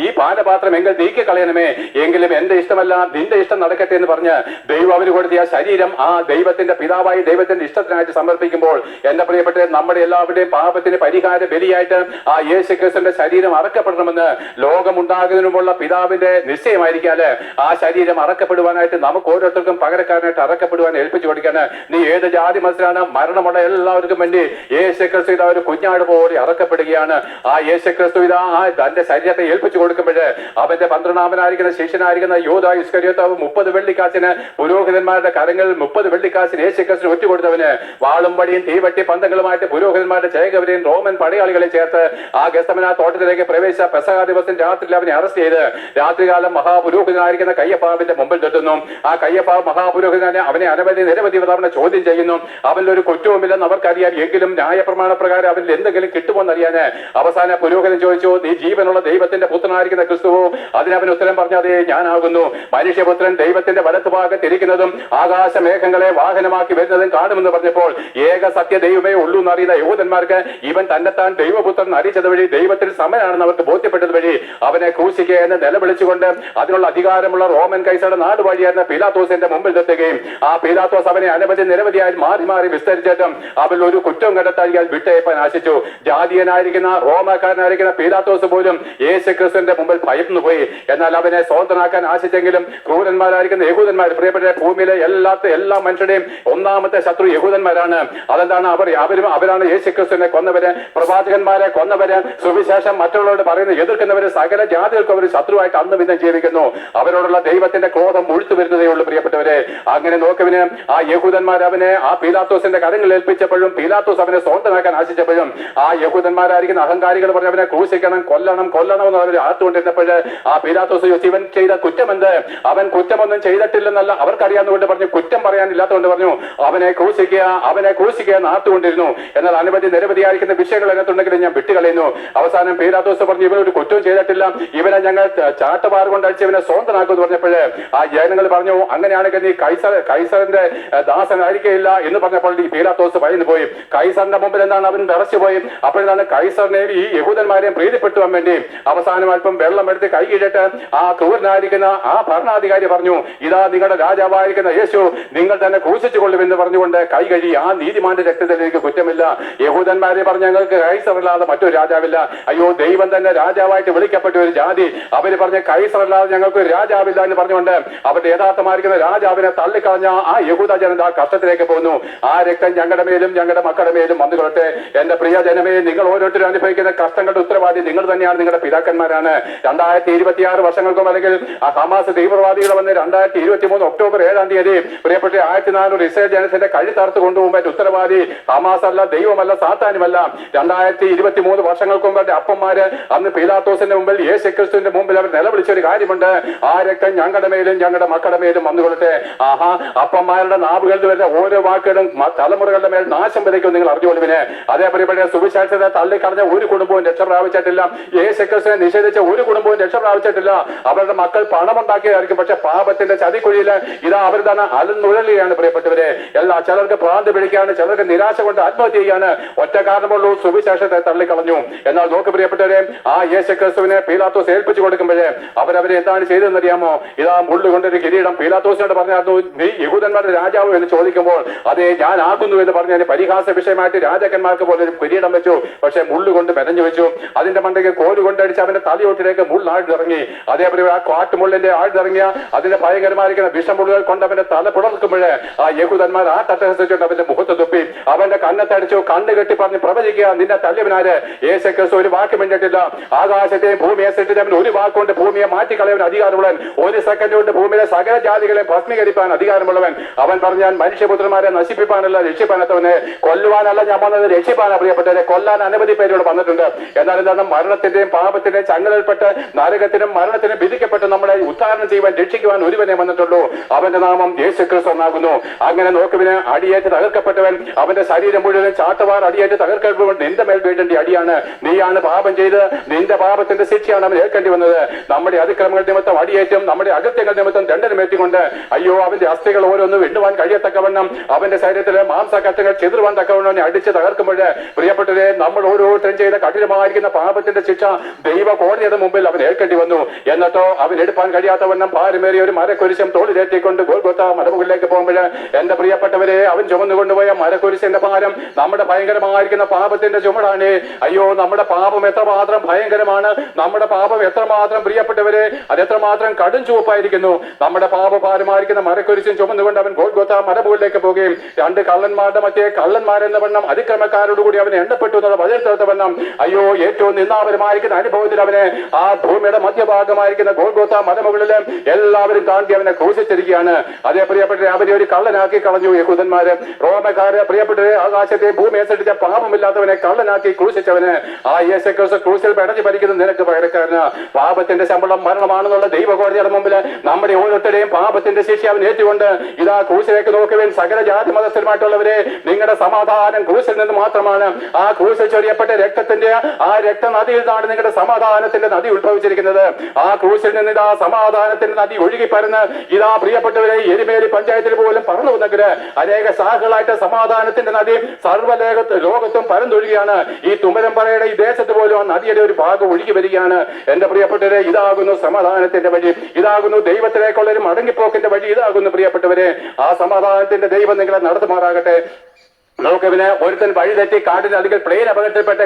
ഈ പാനപാത്രം എങ്കിൽ നീക്കി കളയണമേ, എങ്കിലും എന്റെ ഇഷ്ടമല്ല നിന്റെ ഇഷ്ടം നടക്കട്ടെ എന്ന് പറഞ്ഞ് ദൈവം അവന് കൊടുത്ത ആ ശരീരം ആ ദൈവത്തിന്റെ പിതാവായി ദൈവത്തിന്റെ ഇഷ്ടത്തിനായിട്ട് സമർപ്പിക്കുമ്പോൾ എന്റെ പ്രിയപ്പെട്ട നമ്മുടെ എല്ലാവരുടെയും പാപത്തിന് പരിഹാര ബലിയായിട്ട് ആ യേശുക്രിസ്തുവിന്റെ ശരീരം അറക്കപ്പെടണമെന്ന് ലോകമുണ്ടാകുന്നതിനുമുള്ള പിതാവിന്റെ നിശ്ചയമായിരിക്കാല് ആ ശരീരം അറക്കപ്പെടുവാനായിട്ട് നമുക്ക് ഓരോരുത്തർക്കും പകരക്കാരനായിട്ട് അറക്കപ്പെടുവാൻ ഏൽപ്പിച്ചു കൊടുക്കാണ്. നീ ഏത് ജാതി മത്സരാണ്, മരണമുള്ള എല്ലാവർക്കും വേണ്ടി യേശുക്രിസ്തു ഇതാ ഒരു കുഞ്ഞാട് പോലെ അറക്കപ്പെടുകയാണ്. ആ യേശുക്രിസ്തു ഇതാ തന്റെ ശരീരത്തെ ഏൽപ്പിച്ചു കൊടുക്കുമ്പോഴേ അവന്റെ 12ാമനായിരിക്കുന്ന ശിഷ്യനായിരിക്കുന്ന യൂദാ ഇസ്കര്യോത്താവ് 30 വെള്ളിക്കാശിന് പുരോഹിതന്മാരുടെ കരങ്ങളിൽ 30 വെള്ളിക്കാശിന് യേശുക്രിസ്തു ഒറ്റുകൊടുത്തവന് വാളും വടിയും തീവട്ടി പന്തങ്ങളുമായിട്ട് പുരോഹിതന്മാരുടെ ചേകവരെയും റോമൻ പടയാളികളെ ചേർത്ത് ആ ഗെത്സമന തോട്ടത്തിലേക്ക് പ്രവേശിച്ച പെസഹ ദിവസം രാത്രിയിൽ അവനെ അറസ്റ്റ് ചെയ്ത് രാത്രികാലം മഹാപുരോഹിതനായിരിക്കുന്ന കയ്യപ്പാവിന്റെ മുമ്പിൽ നിർത്തുന്നു. ആ കയ്യപ്പാവ് മഹാപുരോഹിതനെ അവനെ നിരവധി തവണ ചോദ്യം ചെയ്യുന്നു. അവനിൽ ഒരു കുറ്റവുമില്ലെന്ന് അവർക്കറിയാം. എങ്കിലും ന്യായപ്രമാണ പ്രകാരം അവനിൽ എന്തെങ്കിലും കിട്ടുമോന്നറിയാന് അവസാന പുരോഹിതൻ ചോദിച്ചു, നീ ജീവനുള്ള ദൈവത്തിന്റെ പുത്രനായിരിക്കുന്ന ക്രിസ്തുവോ? അതിനവൻ ഉത്തരം പറഞ്ഞു, അതേ, ഞാനാകുന്നു. മനുഷ്യപുത്രൻ ദൈവത്തിന്റെ വലത്തുഭാഗത്തിരിക്കുന്നതും ആകാശമേഘങ്ങളെ വാഹനമാക്കി വരുന്നതും കാണുമെന്ന് പറഞ്ഞപ്പോൾ ഏക സത്യ ദൈവമേ ഉള്ളൂ എന്നറിയുന്ന യഹൂദന്മാർക്ക് ഇവൻ തന്നെത്താൻ ദൈവപുത്രൻ അറിയിച്ചത് വഴി ദൈവത്തിൽ സമനാണെന്ന് അവർക്ക് ബോധ്യപ്പെട്ടത് വഴി അവനെ ക്രൂശിക്കുക എന്ന് നിലവിളിച്ചുകൊണ്ട് അതിനുള്ള അധികാരമുള്ള റോമൻ കൈസറുടെ നാട് വഴിയായിരുന്ന പീലാത്തോസിന്റെ മുമ്പിൽ നിർത്തുകയും ആ പീലാത്തോസ് അവനെ നിരവധിയായി മാറി മാറി വിസ്തരിച്ചിട്ടും അവൻ ഒരു കുറ്റവും കണ്ടെത്താൻ വിട്ടയപ്പാൻ ആശിച്ചു. ജാതീയനായിരിക്കുന്ന റോമാക്കാരനായിരിക്കുന്ന പീലാത്തോസ് പോലും യേശു ക്രിസ്തുവിന്റെ മുമ്പിൽ ഭയന്നു പോയി. എന്നാൽ അവനെ സ്വതന്ത്രനാക്കാൻ ആശിച്ചെങ്കിലും ക്രൂരന്മാരായിരിക്കുന്ന യഹൂദന്മാർ, പ്രിയപ്പെട്ട ഭൂമിയിലെ എല്ലാ മനുഷ്യരുടെയും ഒന്നാമത്തെ ശത്രു യഹൂദന്മാരാണ്. അതെന്താണ്? അവരാണ് യേശു ക്രിസ്തുവിനെ കൊന്നവര്, പ്രവാചകന്മാരെ കൊന്നവര്, സുവിശേഷം മറ്റുള്ളവരോട് പറയുന്നത് എതിർക്കുന്നവര്, സകല ജാതികൾക്കും അവർ ശത്രുവായിട്ട് അന്നും ഇന്നും ജീവിക്കുന്നു. അവരോടുള്ള ദൈവത്തിന്റെ ക്രോധം മുഴുത്തു വരുന്നതേ ഉള്ളൂ പ്രിയപ്പെട്ടവരെ. അങ്ങനെ നോക്കുവിന് ആ യഹൂദന്മാർ അവനെ ആ പീലാത്തോസിന്റെ കരങ്ങളിൽ ഏൽപ്പിച്ചപ്പോഴും പീലാത്തോസ് അവനെ സ്വന്തമാക്കാൻ ആശിച്ചപ്പോഴും ആ യഹൂദന്മാരായിരിക്കുന്ന അഹങ്കാരികൾ പറഞ്ഞ് അവനെ ക്രൂശിക്കണം, കൊല്ലണം എന്ന് അവർ ആർത്തുകൊണ്ടിരുന്നപ്പോൾ ആ പീലാത്തോസ് ചോദിച്ചു, ഇവൻ ചെയ്ത കുറ്റമെന്ത്? അവൻ കുറ്റമൊന്നും ചെയ്തിട്ടില്ലെന്നല്ല അവർക്കറിയാവുന്നതുകൊണ്ട് പറഞ്ഞു, കുറ്റം പറയാനില്ലാത്തതുകൊണ്ട് പറഞ്ഞു അവനെ ക്രൂശിക്കുക എന്ന് ആർത്തുകൊണ്ടിരുന്നു. എന്നാൽ നിരവധിയായിരിക്കുന്ന വിഷയങ്ങൾ അതിനകത്തുണ്ടെങ്കിലും ഞാൻ വിട്ടുകളയുന്നു. അവസാനം പീലാത്തോസ് പറഞ്ഞു, ഇവനൊരു കുറ്റവും ചെയ്തിട്ടില്ല, ഇവനെ ഞങ്ങൾ ചാട്ടവാർ കൊണ്ട് അടിച്ച് ഇവനെ സ്വന്തമാക്കുമെന്ന് പറഞ്ഞപ്പോഴേ ആ ജനങ്ങൾ പറഞ്ഞു, അങ്ങനെയാണെങ്കിൽ നീ കൈസറിന്റെ ദാസനായിരിക്കില്ല എന്ന് പറഞ്ഞപ്പോൾ ഈ പീലാത്തോസ് ഭയന്നു പോയി. കൈസറിന്റെ മുമ്പിൽ എന്താണ് അവൻ വിറച്ചുപോയി. അപ്പോഴാണ് കൈസറിനെയും ഈ യഹൂദന്മാരെയും പ്രീതിപ്പെടുത്തുവാൻ വേണ്ടി അവസാനം അല്പം വെള്ളം എടുത്ത് കൈ കീഴിട്ട് ആ ക്രൂരനായിരിക്കുന്ന ആ ഭരണാധികാരി പറഞ്ഞു, ഇതാ നിങ്ങളുടെ രാജാവായിരിക്കുന്ന യേശു, നിങ്ങൾ തന്നെ ക്രൂശിച്ചുകൊള്ളുമെന്ന് പറഞ്ഞുകൊണ്ട് കൈ കഴുകി. ആ നീതിമാന്റെ രക്തത്തിൽ എനിക്ക് കുറ്റമില്ല. യഹൂദന്മാരെ പറഞ്ഞു, ഞങ്ങൾക്ക് കൈസറല്ലാതെ മറ്റൊരു രാജാവില്ല. അയ്യോ, ദൈവം തന്നെ രാജാവായിട്ട് വിളിക്കപ്പെട്ട ഒരു ജാതി, അവര് പറഞ്ഞ കൈസറല്ലാതെ ഞങ്ങൾക്ക് ഒരു രാജാവില്ല എന്ന് പറഞ്ഞുകൊണ്ട് അവരുടെ യഥാർത്ഥമായിരിക്കുന്ന രാജാവിനെ തള്ളിക്കളഞ്ഞ ആ യഹൂദ ജനത കഷ്ടത്തിലേക്ക് പോകുന്നു. ആ രക്തം ഞങ്ങളുടെ മേലും ഞങ്ങളുടെ മക്കളുടെ മേലും വന്നുകൊള്ളട്ടെ. എന്റെ പ്രിയ ജനമേ, നിങ്ങൾ ഓരോരുത്തരും അനുഭവിക്കുന്ന കഷ്ടങ്ങളുടെ ഉത്തരവാദി നിങ്ങൾ തന്നെയാണ്, നിങ്ങളുടെ പിതാക്കന്മാരാണ്. 2026 വർഷങ്ങൾക്കും അല്ലെങ്കിൽ ആ ഹമാസ് തീവ്രവാദികൾ വന്ന് 2023 ഒക്ടോബർ 7-ാം തീയതി പ്രിയപ്പെട്ട 1400 ഇസ്രായേൽ ജനത്തിന്റെ കഴുത്തറുത്ത് കൊണ്ടുപോകുമ്പോൾ ഉത്തരവാദി ഹമാസ് അല്ല, ദൈവമല്ല, സാത്താനുമല്ല. 2023 വർഷങ്ങൾക്ക് മുമ്പ് അപ്പന്മാര് അന്ന് പീലാത്തോസിന്റെ മുമ്പിൽ യേശു ക്രിസ്തുവിന്റെ മുമ്പിൽ അവർ നിലവിളിച്ചൊരു കാര്യമുണ്ട്, ആ രക്തം ഞങ്ങളുടെ മേലും ഞങ്ങളുടെ മക്കളുടെ മേലും വന്നുകൊള്ളട്ടെ. ആഹാ, അപ്പന്മാരുടെ നാവുകളിൽ വരുന്ന ഓരോ വാക്കുകളും തലമുറകളുടെ മേൽ നാശം വിതയ്ക്കും, നിങ്ങൾ അറിഞ്ഞുകൊള്ളുവിന്. അതേപോലെ സുവിശേഷത്തെ തള്ളിക്കളഞ്ഞ ഒരു കുടുംബവും രക്ഷ പ്രാപിച്ചിട്ടില്ല. യേശു ക്രിസ്തുവിനെ നിഷേധിച്ച ഒരു കുടുംബവും രക്ഷ പ്രാപിച്ചിട്ടില്ല. അവരുടെ മക്കൾ പണമുണ്ടാക്കിയതായിരിക്കും, പക്ഷെ പാപത്തിന്റെ ചതിക്കുഴിയിൽ ഇതാ അവർ തന്നെ അലന്നുഴലുകയാണ് പ്രിയപ്പെട്ടവരെ. ചിലർക്ക് ഭ്രാന്ത് പിടിക്കുകയാണ്, ചിലർക്ക് നിരാശ കൊണ്ട് ആത്മഹത്യ ചെയ്യാണ്. ഒറ്റ കാരണമുള്ളൂ, സുവിശേഷത്തെ തള്ളിക്കളഞ്ഞു. എന്നാൽ നോക്ക് പ്രിയപ്പെട്ടവരെ, ആ യേശു ക്രിസ്തുവിനെ പീലാത്തോസ് ഏൽപ്പിച്ചു കൊടുക്കുമ്പോഴേ അവരവരെ എന്താണ് ചെയ്തതെന്നറിയാമോ? ഇതാ മുള്ളുകൊണ്ടൊരു കിരീടം. പീലാത്തോസിനോട് പറഞ്ഞായിരുന്നു, നീ യഹൂദന്മാരുടെ രാജാവ് എന്ന് ചോദിക്കുമ്പോൾ അതെ ഞാൻ ആകുന്നു എന്ന് പറഞ്ഞ് അതിന് പരിഹാസ വിഷയമായിട്ട് രാജാക്കന്മാർക്ക് പോലെ ഒരു കിരീടം വെച്ചു. പക്ഷെ മുള്ളുകൊണ്ട് മെനഞ്ഞു വെച്ചു. അതിന്റെ മണ്ടയ്ക്ക് കോല് കൊണ്ടടിച്ച് അവന്റെ തലയോട്ടിലേക്ക് മുള്ളാഴ്ന്നിറങ്ങി. അതേപോലെ ആ കാട്ടുമുള്ളിന്റെ ആഴ്ന്നിറങ്ങിയ അതിന്റെ ഭയങ്കരമായിരിക്കുന്ന വിഷമുള്ളുകൾ കൊണ്ട് അവന്റെ തല പുടർക്കുമ്പോഴേ ആ യഹൂദന്മാർ ആ തട്ടഹസിച്ചുകൊണ്ട് അവന്റെ മുഖത്ത് തുപ്പി അവന്റെ കണ്ണത്തടിച്ചു. കണ്ണ് കെട്ടി പറഞ്ഞ് പ്രവചിക്കുക, നിന്നെ തല്ലിയവനാര്? യേശു ക്രിസ്തു ഒരു വാക്ക് മിണ്ടിട്ടില്ല. ആകാശത്തെയും ഭൂമിയെ സൃഷ്ടിച്ച അവൻ ഒരു വാക്കുകൊണ്ട് ഭൂമിയെ മാറ്റിക്കളയാൻ അധികാരമുള്ളവൻ, ഒരു സെക്കൻഡ് കൊണ്ട് ഭൂമിയിലെ സകല ജാതികളെ ഭസ്മീകരിപ്പാൻ അധികാരമുള്ളവൻ. അവൻ പറഞ്ഞാൽ മനുഷ്യപുത്രന്മാരെ നശിപ്പിക്കാനല്ല രക്ഷിപ്പാനത്തവനെ, കൊല്ലുവാനല്ല ഞാൻ വന്നത്, രക്ഷിപ്പാനാ പ്രിയപ്പെട്ടവരെ. കൊല്ലാൻ അനവധി പേരോട് വന്നിട്ടുണ്ട്. എന്നാൽ എന്താണ്? മരണത്തിന്റെയും പാപത്തിന്റെയും ചങ്ങലയിൽപ്പെട്ട് നരകത്തിനും മരണത്തിനും വിധിക്കപ്പെട്ട് നമ്മളെ ഉദ്ധാരണം ചെയ്യുവാൻ രക്ഷിക്കുവാൻ ഒരുവനെ വന്നിട്ടുള്ളൂ. അവന്റെ നാമം യേശു ക്രിസ്തു എന്നാകുന്നു. അങ്ങനെ നോക്കുവിന് അടിയേറ്റ് തകർക്കപ്പെട്ടവൻ, അവന്റെ ശരീരം മുഴുവൻ ചാട്ടവാർ അടിയേറ്റ് തകർക്കപ്പെട്ടവൻ നിന്റെ മേൽ വീഴേണ്ട അടിയാണ്. നീയാണ് പാപം ചെയ്ത് നിന്റെ പാപത്തിന്റെ ശിക്ഷയാണ് അവൻ ഏൽക്കേണ്ടി വന്നത്. നമ്മുടെ അതിക്രമങ്ങൾ നിമിത്തം അടിയേറ്റും നമ്മുടെ അകത്യങ്ങൾ നിമിത്തം ദണ്ഡനമേറ്റിക്കൊണ്ട് അയ്യോ അവന്റെ അസ്ഥികൾ ഓരോന്നും എണ്ണുവാൻ കഴിയത്തക്കവണ്ണം അവന്റെ ശരീരത്തിലെ മാംസകറ്റങ്ങൾ ചെതിർവാൻ തക്കവണ്ണം അടിച്ച് തകർക്കുമ്പോൾ പ്രിയപ്പെട്ടവരെ, നമ്മൾ ഓരോരുത്തരും ചെയ്ത കഠിനമായിരിക്കുന്ന പാപത്തിന്റെ ശിക്ഷ ദൈവ കോടതിയുടെ മുമ്പിൽ അവൻ ഏൽക്കേണ്ടി വന്നു. എന്നിട്ടോ അവൻ എടുപ്പാൻ കഴിയാത്തവണ്ണം ഭാരമേറിയ ഒരു മരക്കുരിശം തോളിലേറ്റിക്കൊണ്ട് ഗോൽഗോഥാ മലമുകളിലേക്ക് പോകുമ്പോൾ എന്റെ പ്രിയപ്പെട്ടവരെ, അവൻ ചുമന്നുകൊണ്ടുപോയ മരക്കുരിശിന്റെ ഭാരം നമ്മുടെ ഭയങ്കരമായിരിക്കുന്ന പാപത്തിന്റെ ചുമടാണ്. അയ്യോ, നമ്മുടെ പാപം എത്രമാത്രം ഭയങ്കരമാണ്, നമ്മുടെ പാപം എത്രമാത്രം പ്രിയപ്പെട്ടവരെ അത് എത്രമാത്രം കടും ചുവപ്പായിരിക്കുന്നു. നമ്മുടെ പാപഭാരമായിരിക്കുന്ന മരക്കുരിശും ചുമന്നുകൊണ്ട് അവൻ ഗോൽഗോഥാ മലമുകളിലേക്ക് പോകുകയും 2 കള്ളന്മാരുടെ മറ്റേ കള്ളന്മാരെന്ന വണ്ണം അതിക്രമക്കാരോടുകൂടി അവൻ എണ്ണപ്പെട്ടു എന്നുള്ള വചനത്തെ വണ്ണം അയ്യോ ഏറ്റവും നിന്നാപരമായിരിക്കുന്ന അനുഭവത്തിൽ അവനെ ആ ഭൂമിയുടെ മധ്യഭാഗമായിരിക്കുന്ന ഗോൽഗോഥാ മലമുകളിൽ എല്ലാവരും താണ്ടി അവനെ ക്രൂശിച്ചിരിക്കുകയാണ്. അതേ പ്രിയപ്പെട്ടവരെ, അവരെ ഒരു കള്ളനാക്കി കളഞ്ഞു യഹൂദന്മാര്, റോമക്കാര്. പ്രിയപ്പെട്ടവരെ, ആകാശത്തെ ഭൂമിയെ സൃഷ്ടിച്ച പാപമില്ലാത്തവനെ കള്ളനാക്കി ക്രൂശിച്ചവന് ആ യേശു ക്രിസ്തു ക്രൂശിൽ പെടഞ്ഞു ഭരിക്കുന്ന നിനക്ക് പകരക്കാരന്. പാപത്തിന്റെ ശമ്പളം മരണമാണെന്നുള്ള ദൈവകോടതിയുടെ മുമ്പിൽ നമ്മുടെ ഓരോരുത്തരുടെയും പാപത്തിന്റെ ശിക്ഷ അവൻ ഏറ്റുകൊണ്ട് ഇതാ ക്രൂശിലേക്ക് നോക്കുവാൻ സകല ജാതി മതസ്ഥരുമായിട്ടുള്ളവരെ, നിങ്ങളുടെ സമാധാനം ക്രൂശിൽ നിന്ന് മാത്രമാണ്. ആ ക്രൂശിൽ ചൊരിയപ്പെട്ട രക്തത്തിന്റെ ആ രക്തനദിയിൽ നിന്നാണ് നിങ്ങളുടെ സമാധാനത്തിന്റെ നദി ഉത്ഭവിച്ചിരിക്കുന്നത്. ആ ക്രൂശിൽ നിന്ന് ഇതാ സമാധാനത്തിന്റെ നദി ഒഴുകി പരന്ന് ഇതാ പ്രിയപ്പെട്ടവരെ എരുമേലി പഞ്ചായത്തിൽ പോലും പറഞ്ഞു വന്നെങ്കിൽ അനേക ശാഖകളായിട്ട് സമാധാനത്തിന്റെ നദി ലോകത്തും പരന്നൊഴുകയാണ്. ഈ തുമരംപറയുടെ ഈ ദേശത്ത് പോലും ആ നദിയുടെ ഒരു ഭാഗം ഒഴുകി വരികയാണ്. എന്റെ പ്രിയപ്പെട്ടവരെ, ഇതാകുന്നു സമാധാനത്തിന്റെ വഴി, ഇതാകുന്നു ദൈവത്തിലേക്കുള്ള ഒരു മടങ്ങിപ്പോക്കിന്റെ വഴി, ഇതാകുന്നു പ്രിയപ്പെട്ടവരെ. ആ സമാധാനത്തിന്റെ ദൈവം നിങ്ങളെ നടത്തുമാറാകട്ടെ. നമുക്ക് പിന്നെ ഒരുത്തൻ വഴി തെറ്റി കാടിന് അല്ലെങ്കിൽ പ്ലെയിൻ അപകടത്തിൽപ്പെട്ട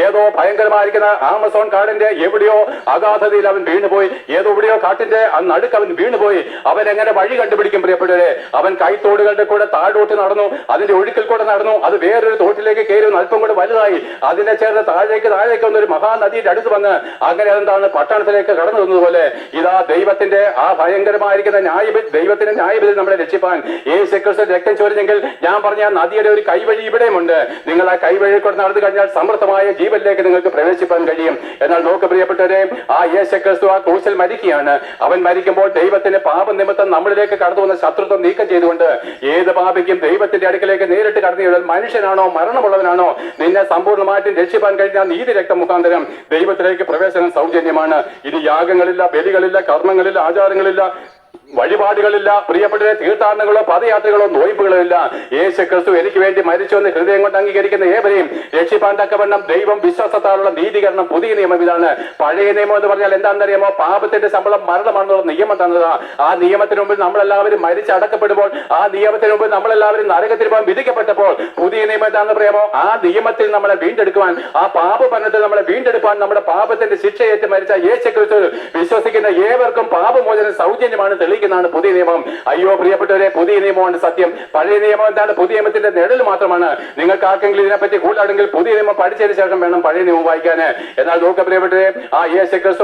ഏതോ ഭയങ്കരമായിരിക്കുന്ന ആമസോൺ കാടിന്റെ എവിടെയോ അഗാധതയിൽ അവൻ വീണുപോയി, ഏതോ എവിടെയോ കാട്ടിന്റെ നടുക്ക് അവൻ വീണുപോയി. അവൻ എങ്ങനെ വഴി കണ്ടുപിടിക്കും പ്രിയപ്പെട്ടവരെ? അവൻ കൈത്തോടുകളുടെ കൂടെ താഴോട്ട് നടന്നു, അതിന്റെ ഒഴുക്കിൽ കൂടെ നടന്നു, അത് വേറൊരു തോട്ടിലേക്ക് കയറി അല്പം കൂടെ വലുതായി, അതിനെ ചേർന്ന് താഴേക്ക് വന്നൊരു മഹാനദിയുടെ അടുത്ത് വന്ന് അങ്ങനെ അതെന്താണ് പട്ടണത്തിലേക്ക് കടന്നു വന്നതുപോലെ ഇതാ ദൈവത്തിന്റെ ആ ഭയങ്കരമായിരിക്കുന്ന ദൈവത്തിന്റെ ന്യായവിധി നമ്മളെ രക്ഷിപ്പാൻ യേശുക്രിസ്തു രക്തം ചൊരിഞ്ഞെങ്കിൽ ഞാൻ പറഞ്ഞ നദിയുടെ ഒരു കൈവഴി ഇവിടെയുണ്ട്. നിങ്ങൾ ആ കൈവഴി കൂടെ നടന്നു കഴിഞ്ഞാൽ സമൃദ്ധമായ ജീവനിലേക്ക് നിങ്ങൾക്ക് പ്രവേശിപ്പാൻ കഴിയും. എന്നാൽ നോക്ക് പ്രിയപ്പെട്ടവരെ, ആ യേശുക്രിസ്തു ആ ക്രൂശിൽ മരിക്കുകയാണ്. അവൻ മരിക്കുമ്പോൾ ദൈവത്തിന്റെ പാപനിമിത്തം നമ്മളിലേക്ക് കടന്നു വന്ന ശത്രുത്വം നീക്കം ചെയ്തുകൊണ്ട് ഏത് പാപിക്കും ദൈവത്തിന്റെ അടുക്കലേക്ക് നേരിട്ട് കടന്നു കഴിഞ്ഞാൽ മനുഷ്യനാണോ മരണമുള്ളവനാണോ നിന്നെ സമ്പൂർണ്ണമായിട്ടും രക്ഷിപ്പാൻ കഴിഞ്ഞ നീതി രക്തം മുഖാന്തരം ദൈവത്തിലേക്ക് പ്രവേശനം സൗജന്യമാണ്. ഇനി യാഗങ്ങളില്ല, ബലികളില്ല, കർമ്മങ്ങളില്ല, ആചാരങ്ങളില്ല, വഴിപാടുകളില്ല, പ്രിയപ്പെട്ടവരെ തീർത്ഥാടനങ്ങളോ പദയാത്രകളോ നോയമ്പുകളോ ഇല്ല. യേശുക്രിസ്തു എനിക്ക് വേണ്ടി മരിച്ചു എന്ന് ഹൃദയം കൊണ്ട് അംഗീകരിക്കുന്ന ഏവരെയും രക്ഷിപ്പാൻ തക്കവണ്ണം ദൈവം വിശ്വാസത്താലുള്ള നീതീകരണം പുതിയ നിയമം ഇതാണ്. പഴയ നിയമം എന്ന് പറഞ്ഞാൽ എന്താണെന്നറിയാമോ? പാപത്തിന്റെ ശമ്പളം മരണമാണെന്നുള്ള നിയമം തന്നതാ. ആ നിയമത്തിന് മുമ്പിൽ നമ്മളെല്ലാവരും മരിച്ചടക്കപ്പെടുമ്പോൾ, ആ നിയമത്തിന് മുമ്പിൽ നമ്മളെല്ലാവരും നരകത്തിൽ പോകാൻ വിധിക്കപ്പെട്ടപ്പോൾ പുതിയ നിയമം എന്താണെന്ന് പറയാമോ? ആ നിയമത്തിൽ നമ്മളെ വീണ്ടെടുക്കുവാൻ, ആ പാപഭരണത്തിൽ നമ്മളെ വീണ്ടെടുക്കാൻ, നമ്മുടെ പാപത്തിന്റെ ശിക്ഷയേറ്റ് മരിച്ച യേശുക്രിസ്തു വിശ്വസിക്കുന്ന ഏവർക്കും പാപമോചനം സൗജന്യമാണ് തെളിയിക്കുന്നതാണ് പുതിയ നിയമം. അയ്യോ പ്രിയപ്പെട്ടവരെ, പുതിയ നിയമമാണ് സത്യം. പഴയ നിയമം എന്താണ്? പുതിയ നിയമത്തിന്റെ നിഴൽ മാത്രമാണ്. നിങ്ങൾക്ക് ആർക്കെങ്കിലും ഇതിനെപ്പറ്റി കൂടുതലാണെങ്കിൽ പുതിയ നിയമം പഠിച്ചതിന് ശേഷം വേണം പഴയ നിയമം വായിക്കാൻ. എന്നാൽ നോക്ക പ്രിയപ്പെട്ടവരെ, ആ യേശുക്രിസ്തു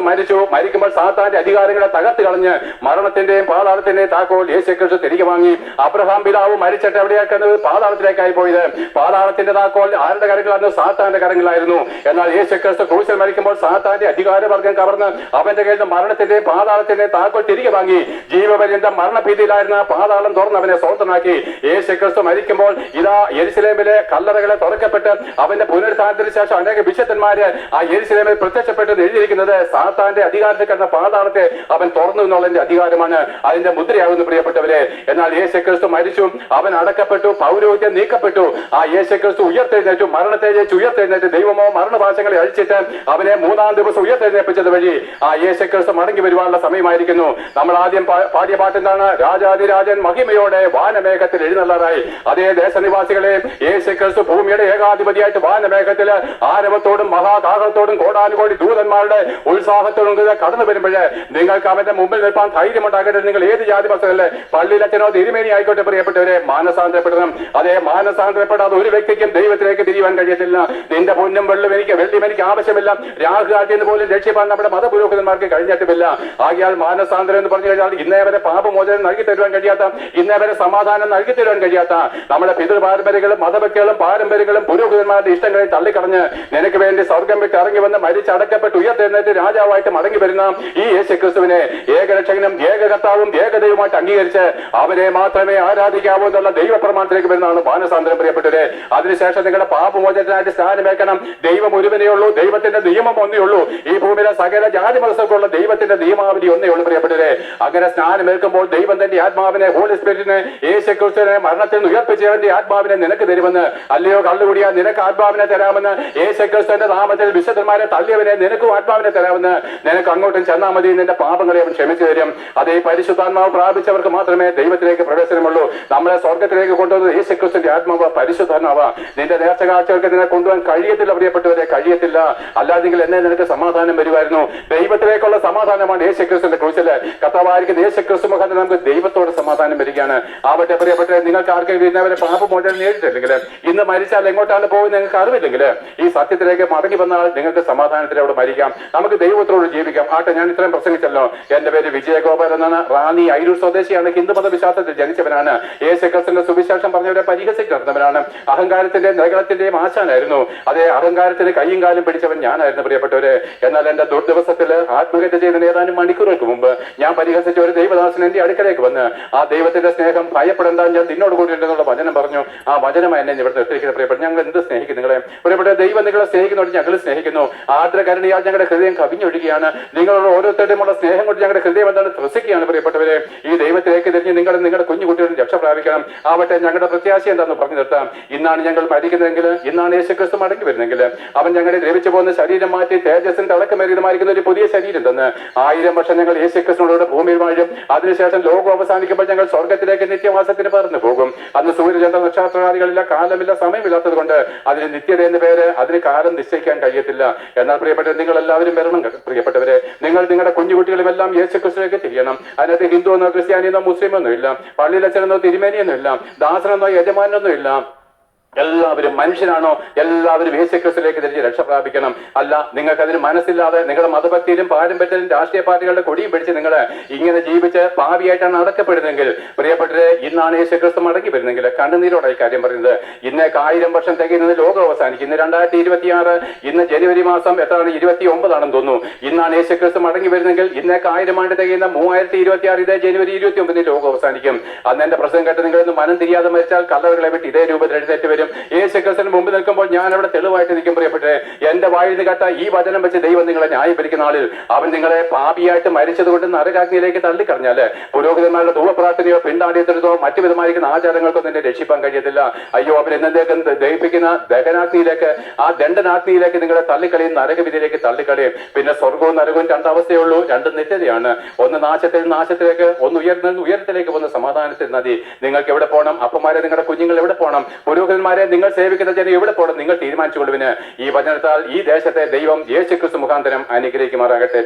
മരിക്കുമ്പോൾ സാത്താന്റെ അധികാരങ്ങളെ തകർത്ത് കളഞ്ഞ് മരണത്തിന്റെയും പാതാളത്തിന്റെയും താക്കോൽ യേശുക്രിസ്തു തിരികെ വാങ്ങി. അബ്രഹാം പിതാവ് മരിച്ചിട്ട് എവിടെയാക്കുന്നത്? പാതാളത്തിലേക്കായി പോയത്. പാതാളത്തിന്റെ താക്കോൽ ആരുടെ കരങ്ങളായിരുന്നു? സാത്താന്റെ കരങ്ങളായിരുന്നു. എന്നാൽ യേശുക്രിസ്തു ക്രൂശിൽ മരിക്കുമ്പോൾ സാത്താന്റെ അധികാരവർഗം കവർന്ന് അവന്റെ കയ്യിൽ നിന്ന് മരണത്തിന്റെയും പാതാളത്തിന്റെയും താക്കോൽ തിരികെ വാങ്ങി. ജീവപര്യന്തം മരണഭീതിയിലായിരുന്ന പാതാളം തുറന്ന് അവനെ സ്വതന്ത്രനാക്കി. യേശുക്രിസ്തു മരിക്കുമ്പോൾ ഇതാ യെരുശലേമിലെ കല്ലറകളെ തുറക്കപ്പെട്ട് അവന്റെ പുനരുത്ഥാനത്തിന് ശേഷം അനേക വിശുദ്ധന്മാര് ആ യെരുശലേമിൽ പ്രത്യക്ഷപ്പെട്ടെന്ന് എഴുതിയിരിക്കുന്നത് സാത്താന്റെ അധികാരത്തിൽ കിടന്ന പാതാളത്തെ അവൻ തുറന്നു എന്നുള്ളതിന്റെ അധികാരമാണ്, അതിന്റെ മുദ്രയാകുന്നു പ്രിയപ്പെട്ടവരെ. എന്നാൽ യേശുക്രിസ്തു മരിച്ചു, അവൻ അടക്കപ്പെട്ടു, പൗരോഹിത്യം നീക്കപ്പെട്ടു. ആ യേശുക്രിസ്തു ഉയർത്തെഴുന്നേറ്റു, മരണത്തെ ജയിച്ച് ഉയർത്തെഴുന്നേറ്റ് ദൈവമോ മരണഭാഷങ്ങളെ അഴിച്ചിട്ട് അവനെ മൂന്നാം ദിവസം ഉയർത്തെഴുന്നേൽപ്പിച്ചത് വഴി ആ യേശുക്രിസ്തു മടങ്ങി വരുവാനുള്ള സമയമായിരിക്കുന്നു. നമ്മൾ ആദ്യം പാടിയ പാട്ടെന്താണ്? രാജാതിരാജൻ മഹിമയോടെ വാനമേഘത്തിൽ എഴുന്നള്ളാറായി. അതേ ദേശനിവാസികളെ, യേശുക്രിസ്തു ഭൂമിയുടെ ഏകാധിപതിയായിട്ട് വാനമേഘത്തിൽ ആരവത്തോടും മഹാകാഹളത്തോടും കോടാനുകോടി ദൂതന്മാരുടെ ഉത്സാഹത്തോടും കടന്നു വരുമ്പോഴേ നിങ്ങൾക്ക് അവന്റെ മുമ്പിൽ നിൽപ്പാൻ ധൈര്യമുണ്ടാകട്ടെ. നിങ്ങൾ ഏത് ജാതി മക്കളല്ലേ, പള്ളിയിലച്ഛനോ തിരുമേനി ആയിക്കോട്ടെ പ്രിയപ്പെട്ടവരെ, മാനസാന്തരപ്പെടണം. അതേ മാനസാന്തരപ്പെടാതെ ഒരു വ്യക്തിക്കും ദൈവത്തിലേക്ക് തിരിയുവാൻ കഴിയത്തില്ല. നിന്റെ പൊന്നും വെള്ളിയും എനിക്ക് ആവശ്യമില്ല. രാഹുകാറ്റിന് പോലും രക്ഷിപ്പാൻ നമ്മുടെ മതപുരോഹിതന്മാർക്ക് കഴിഞ്ഞിട്ടുമില്ല. ആകിയാൽ മാനസാന്തരം എന്ന് പറഞ്ഞു കഴിഞ്ഞാൽ ഇന്നേ വരെ പാപമോചനം നൽകി തരുവാൻ കഴിയാത്ത, ഇന്നേ വരെ സമാധാനം നൽകി തരുവാൻ കഴിയാത്ത നമ്മുടെ പിതൃപാരമ്പര്യങ്ങളും മതഭക്തികളും പാരമ്പര്യങ്ങളും പുരോഹിതന്മാരുടെ ഇഷ്ടങ്ങളെ തള്ളിക്കളഞ്ഞ് നിനക്ക് വേണ്ടി സ്വർഗം വിട്ട് ഇറങ്ങി വന്ന് മരിച്ചടക്കപ്പെട്ട് ഉയർത്തെഴുന്നേറ്റ് രാജാവായിട്ട് മടങ്ങി വരുന്ന ഈ യേശുക്രിസ്തുവിനെ ഏകരക്ഷകനും ഏകകർത്താവും ഏകദൈവമായിട്ട് അംഗീകരിച്ച് അവരെ മാത്രമേ ആരാധിക്കാവൂ എന്നുള്ള ദൈവപ്രമാണത്തിലേക്ക് വരുന്നതാണ് മാനസാന്തരം പ്രിയപ്പെട്ടവരെ. അതിനുശേഷം നിങ്ങളുടെ പാപമോചനത്തിനായിട്ട് സ്ഥാനമേക്കണം. ദൈവം ഒരുവനേ ഉള്ളൂ, ദൈവത്തിന്റെ നിയമം ഒന്നേ ഉള്ളൂ. ഈ ഭൂമിയിലെ സകല ജാതി മതസ്ഥർക്കുള്ള ദൈവത്തിന്റെ നിയമാവലി ഒന്നേ ഉള്ളൂ പ്രിയപ്പെട്ടവരെ. അങ്ങനെ സ്നാനമേൽക്കുമ്പോൾ ദൈവം തന്റെ ആത്മാവിനെ, ഹോളി സ്പിരിറ്റിനെ, യേശുക്രിസ്തുവിനെ മരണത്തിൽ നിന്ന് ഉയർപ്പിച്ചവന്റെ ആത്മാവിനെ നിനക്ക് തരുമെന്ന്. അല്ലയോ കള്ളുകൂടിയാ, നിനക്ക് ആത്മാവിനെ തരാമെന്ന്. യേശുക്രിസ്തുവിന്റെ നാമത്തിൽ വിശുദ്ധന്മാരെ തള്ളിയവനെ നിനക്കും ആത്മാവിനെ തരാമെന്ന്. നിനക്ക് അങ്ങോട്ടും ചെന്നാൽ മതി, നിന്റെ പാപങ്ങളെ അവൻ ക്ഷമിച്ചു തരും. അതേ പരിശുദ്ധാത്മാവ് പ്രാപിച്ചവർക്ക് മാത്രമേ ദൈവത്തിലേക്ക് പ്രവേശനമുള്ളൂ. നമ്മളെ സ്വർഗത്തിലേക്ക് കൊണ്ടുവന്നത് യേശുക്രിസ്തുവിന്റെ ആത്മാവ്, പരിശുദ്ധാത്മാവ്. നിന്റെ നേർച്ച കാഴ്ചകൾക്ക് നിന്നെ കൊണ്ടുപോകാൻ കഴിയത്തില്ല പ്രിയപ്പെട്ടവരെ, കഴിയത്തില്ല. അല്ലാതെങ്കിൽ എന്നെ നിനക്ക് സമാധാനം വരുമായിരുന്നു. ദൈവത്തിലേക്കുള്ള സമാധാനമാണ് യേശുക്രിസ്തുവിന്റെ ക്രൂശില് കർത്താവായിരിക്കുന്ന യേശുക്രിസ്തു മുഖാന്തരം നമുക്ക് ദൈവത്തോട് സമാധാനം വരികയാണ്. ആവട്ടെ പ്രിയപ്പെട്ടവരെ, നിങ്ങൾക്ക് ആർക്കെങ്കിലും ഇന്നവരെ പാപമോചനം നേരിട്ടില്ലെങ്കിൽ, ഇന്ന് മരിച്ചാൽ എങ്ങോട്ടാണ് പോകുന്നത് നിങ്ങൾക്ക് അറിവില്ലെങ്കിൽ, ഈ സത്യത്തിലേക്ക് മടങ്ങി വന്നാൽ നിങ്ങൾക്ക് സമാധാനത്തിലൂടെ മരിക്കാം. നമുക്ക് ദൈവത്തോട് ജീവിക്കാം. ആട്ടെ, ഞാൻ ഇത്രയും പ്രസംഗിച്ചല്ലോ. എന്റെ പേര് വിജയഗോപാൽ എന്നാണ്. റാന്നി അയിരൂർ സ്വദേശിയാണ്. ഹിന്ദുമത വിശ്വാസത്തിൽ ജനിച്ചവനാണ്. യേശുക്രിസ്തുവിന്റെ സുവിശേഷം പറഞ്ഞവരെ പരിഹസിക്കുന്നവനാണ്. അഹങ്കാരത്തിന്റെ നഗരത്തിന്റെയും ആശാനായിരുന്നു. അതേ അഹങ്കാരത്തിന് കൈയും കാലും പിടിച്ചവൻ ഞാനായിരുന്നു പ്രിയപ്പെട്ടവരെ. എന്നാൽ എന്റെ ദുർദിവസത്തിൽ ആത്മഹത്യ ചെയ്തതിന് ഏതാനും മണിക്കൂറുകൾക്ക് മുമ്പ് ഞാൻ പരിഹസിച്ച ഒരു ദൈവദാസൻ എന്റെ അടുക്കലേക്ക് വന്ന് ആ ദൈവത്തിന്റെ സ്നേഹം ഭയപ്പെടേണ്ട, ഞാൻ നിന്നോട് കൂടി ഉണ്ടെന്നുള്ള വചനം പറഞ്ഞു. ആ വചനമായി എന്നെ ഇവിടെ നിർത്തിയിരിക്കുന്ന പ്രിയപ്പെട്ട, ഞങ്ങൾ എന്ത് സ്നേഹിക്കും നിങ്ങളെ പ്രിയപ്പെട്ട. ദൈവം നിങ്ങളെ സ്നേഹിക്കുന്നോട് ഞങ്ങൾ സ്നേഹിക്കുന്നു. ആർദ്രകരുണയാൽ ഞങ്ങളുടെ ഹൃദയം കവിഞ്ഞൊഴുകയാണ്. നിങ്ങളോട് ഓരോരുത്തരുമുള്ള സ്നേഹം കൊണ്ട് ഞങ്ങളുടെ ഹൃദയം എന്താണ് ത്രസിക്കുകയാണ് പ്രിയപ്പെട്ടവരെ. ഈ ദൈവത്തിലേക്ക് തിരിഞ്ഞ് നിങ്ങളുടെ കുഞ്ഞുകുട്ടികളും രക്ഷ പ്രാപിക്കണം. ആവട്ടെ, ഞങ്ങളുടെ പ്രത്യാശ എന്താണെന്ന് പറഞ്ഞു നിർത്താം. ഇന്നാണ് ഞങ്ങൾ മരിക്കുന്നതെങ്കിൽ, ഇന്നാണ് യേശുക്രിസ്തു മടങ്ങി വരുന്നെങ്കിൽ, അവൻ ഞങ്ങളെ ദ്രവിച്ചു പോകുന്ന ശരീരം മാറ്റി തേജസ്സിന് തിളക്കമേറിയതുമായിരിക്കുന്ന ഒരു പുതിയ ശരീരം തന്ന് 1000 വർഷം ഞങ്ങൾ യേശുക്രിസ്തുവിനോട് ഭൂമിയിൽ വാഴും. അതിനുശേഷം ലോകം അവസാനിക്കുമ്പോൾ ഞങ്ങൾ സ്വർഗത്തിലേക്ക് നിത്യവാസത്തിന് പറന്നു പോകും. അന്ന് സൂര്യചന്ദ്ര നക്ഷത്രാദികളില്ല, കാലമില്ല, സമയമില്ലാത്തത് കൊണ്ട് അതിന് നിത്യത എന്ന് പേര്, അതിന് കാലം നിശ്ചയിക്കാൻ കഴിയത്തില്ല. എന്നാൽ പ്രിയപ്പെട്ടവർ, നിങ്ങൾ എല്ലാവരും വരണം. പ്രിയപ്പെട്ടവരെ, നിങ്ങൾ നിങ്ങളുടെ കുഞ്ഞുകുട്ടികളും എല്ലാം യേശുക്രിസ്തുവിലേക്ക് തിരിയണം. അതിനകത്ത് ഹിന്ദു എന്നോ ക്രിസ്ത്യാനിയെന്നോ മുസ്ലിമെന്നോ ഇല്ല, പള്ളിയിലച്ചനെന്നോ തിരുമേനിയെന്നോ ഇല്ല, ദാസനെന്നോ യജമാനെന്നോ ഇല്ല. എല്ലാവരും മനുഷ്യനാണോ? എല്ലാവരും യേശുക്രിസ്തുവിലേക്ക് തിരിച്ച് രക്ഷ പ്രാപിക്കണം. അല്ല, നിങ്ങൾക്ക് അതിന് മനസ്സില്ലാതെ നിങ്ങളുടെ മതഭക്തിയിലും പാരമ്പര്യത്തിലും രാഷ്ട്രീയ പാർട്ടികളുടെ കൊടിയും പിടിച്ച് നിങ്ങൾ ഇങ്ങനെ ജീവിച്ച് പാപിയായിട്ടാണ് അടക്കപ്പെടുന്നതെങ്കിൽ, പ്രിയപ്പെട്ടവരെ, ഇന്നാണ് യേശുക്രിസ്തു മടങ്ങി വരുന്നെങ്കിൽ കണ്ണുനീരോടെ ഈ കാര്യം പറയുന്നത്. ഇന്നേക്ക് 1000 വർഷം തികയുന്നത് ലോകം അവസാനിക്കും. ഇന്ന് 2026, ഇന്ന് ജനുവരി മാസം എത്രയാണ്? 29 തോന്നുന്നു. ഇന്നാണ് യേശുക്രിസ്തു മടങ്ങി വരുന്നെങ്കിൽ ഇന്നേക്ക് 1000 ആണ്ട് തികയുന്ന 3026 ഇതേ ജനുവരി 29 ലോകം അവസാനിക്കും. അന്ന് എന്റെ പ്രസംഗം കേട്ട് നിങ്ങളൊന്ന് മനം തിരിയാതെ മരിച്ചാൽ കല്ലറുകളെ വിട്ട് ഇതേ രൂപത്തിൽ എഴുന്നേറ്റ് വരും. യേശുക്രിസ്തുവിന് മുമ്പ് നിൽക്കുമ്പോൾ ഞാൻ അവിടെ തെളിവായിട്ട് നിൽക്കും. പ്രിയപ്പെട്ടെ, എന്റെ വായിൽ നിന്ന് കേട്ട ഈ വചനം വെച്ച് ദൈവം നിങ്ങളെ ന്യായീകരിക്കുന്ന ആളിൽ അവൻ നിങ്ങളെ പാപിയായിട്ട് മരിച്ചത് കൊണ്ട് നരകാഗ്നിയിലേക്ക് തള്ളിക്കളഞ്ഞാല് പുരോഹിതന്മാരുടെ ധൂപപ്രാർത്ഥനയോ പിണ്ടാടിയത്തിനോ മറ്റു വിധമായിരിക്കുന്ന ആചാരങ്ങൾക്കോ നിന്നെ രക്ഷിപ്പാൻ കഴിയത്തില്ല. അയ്യോ, അവൻ എന്നേക്കും ദഹിപ്പിക്കുന്ന ദഹനാഗ്നിയിലേക്ക്, ആ ദണ്ഡനാഗ്നിയിലേക്ക് നിങ്ങളെ തള്ളിക്കളയും, നരകവിധിയിലേക്ക് തള്ളിക്കളയും. പിന്നെ സ്വർഗവും നരകവും രണ്ടവസ്ഥയുള്ളൂ, രണ്ടും നിത്യതയാണ്. ഒന്ന് നാശത്തിൽ നാശത്തിലേക്ക്, ഒന്ന് ഉയരത്തിലേക്ക് പോകുന്ന സമാധാനത്തിൽ നദി. നിങ്ങൾക്ക് എവിടെ പോകണം? അപ്പന്മാരെ, നിങ്ങളുടെ കുഞ്ഞുങ്ങൾ എവിടെ പോകണം? പുരോഹിതന്മാരെ, നിങ്ങൾ സേവിക്കുന്ന ജനം എവിടെ പോകണം? നിങ്ങൾ തീരുമാനിച്ചുകൊള്ളുവിന്. ഈ വചനത്താൽ ഈ ദേശത്തെ ദൈവം യേശുക്രിസ്തു മുഖാന്തരം അനുഗ്രഹിക്കുമാറാകട്ടെ.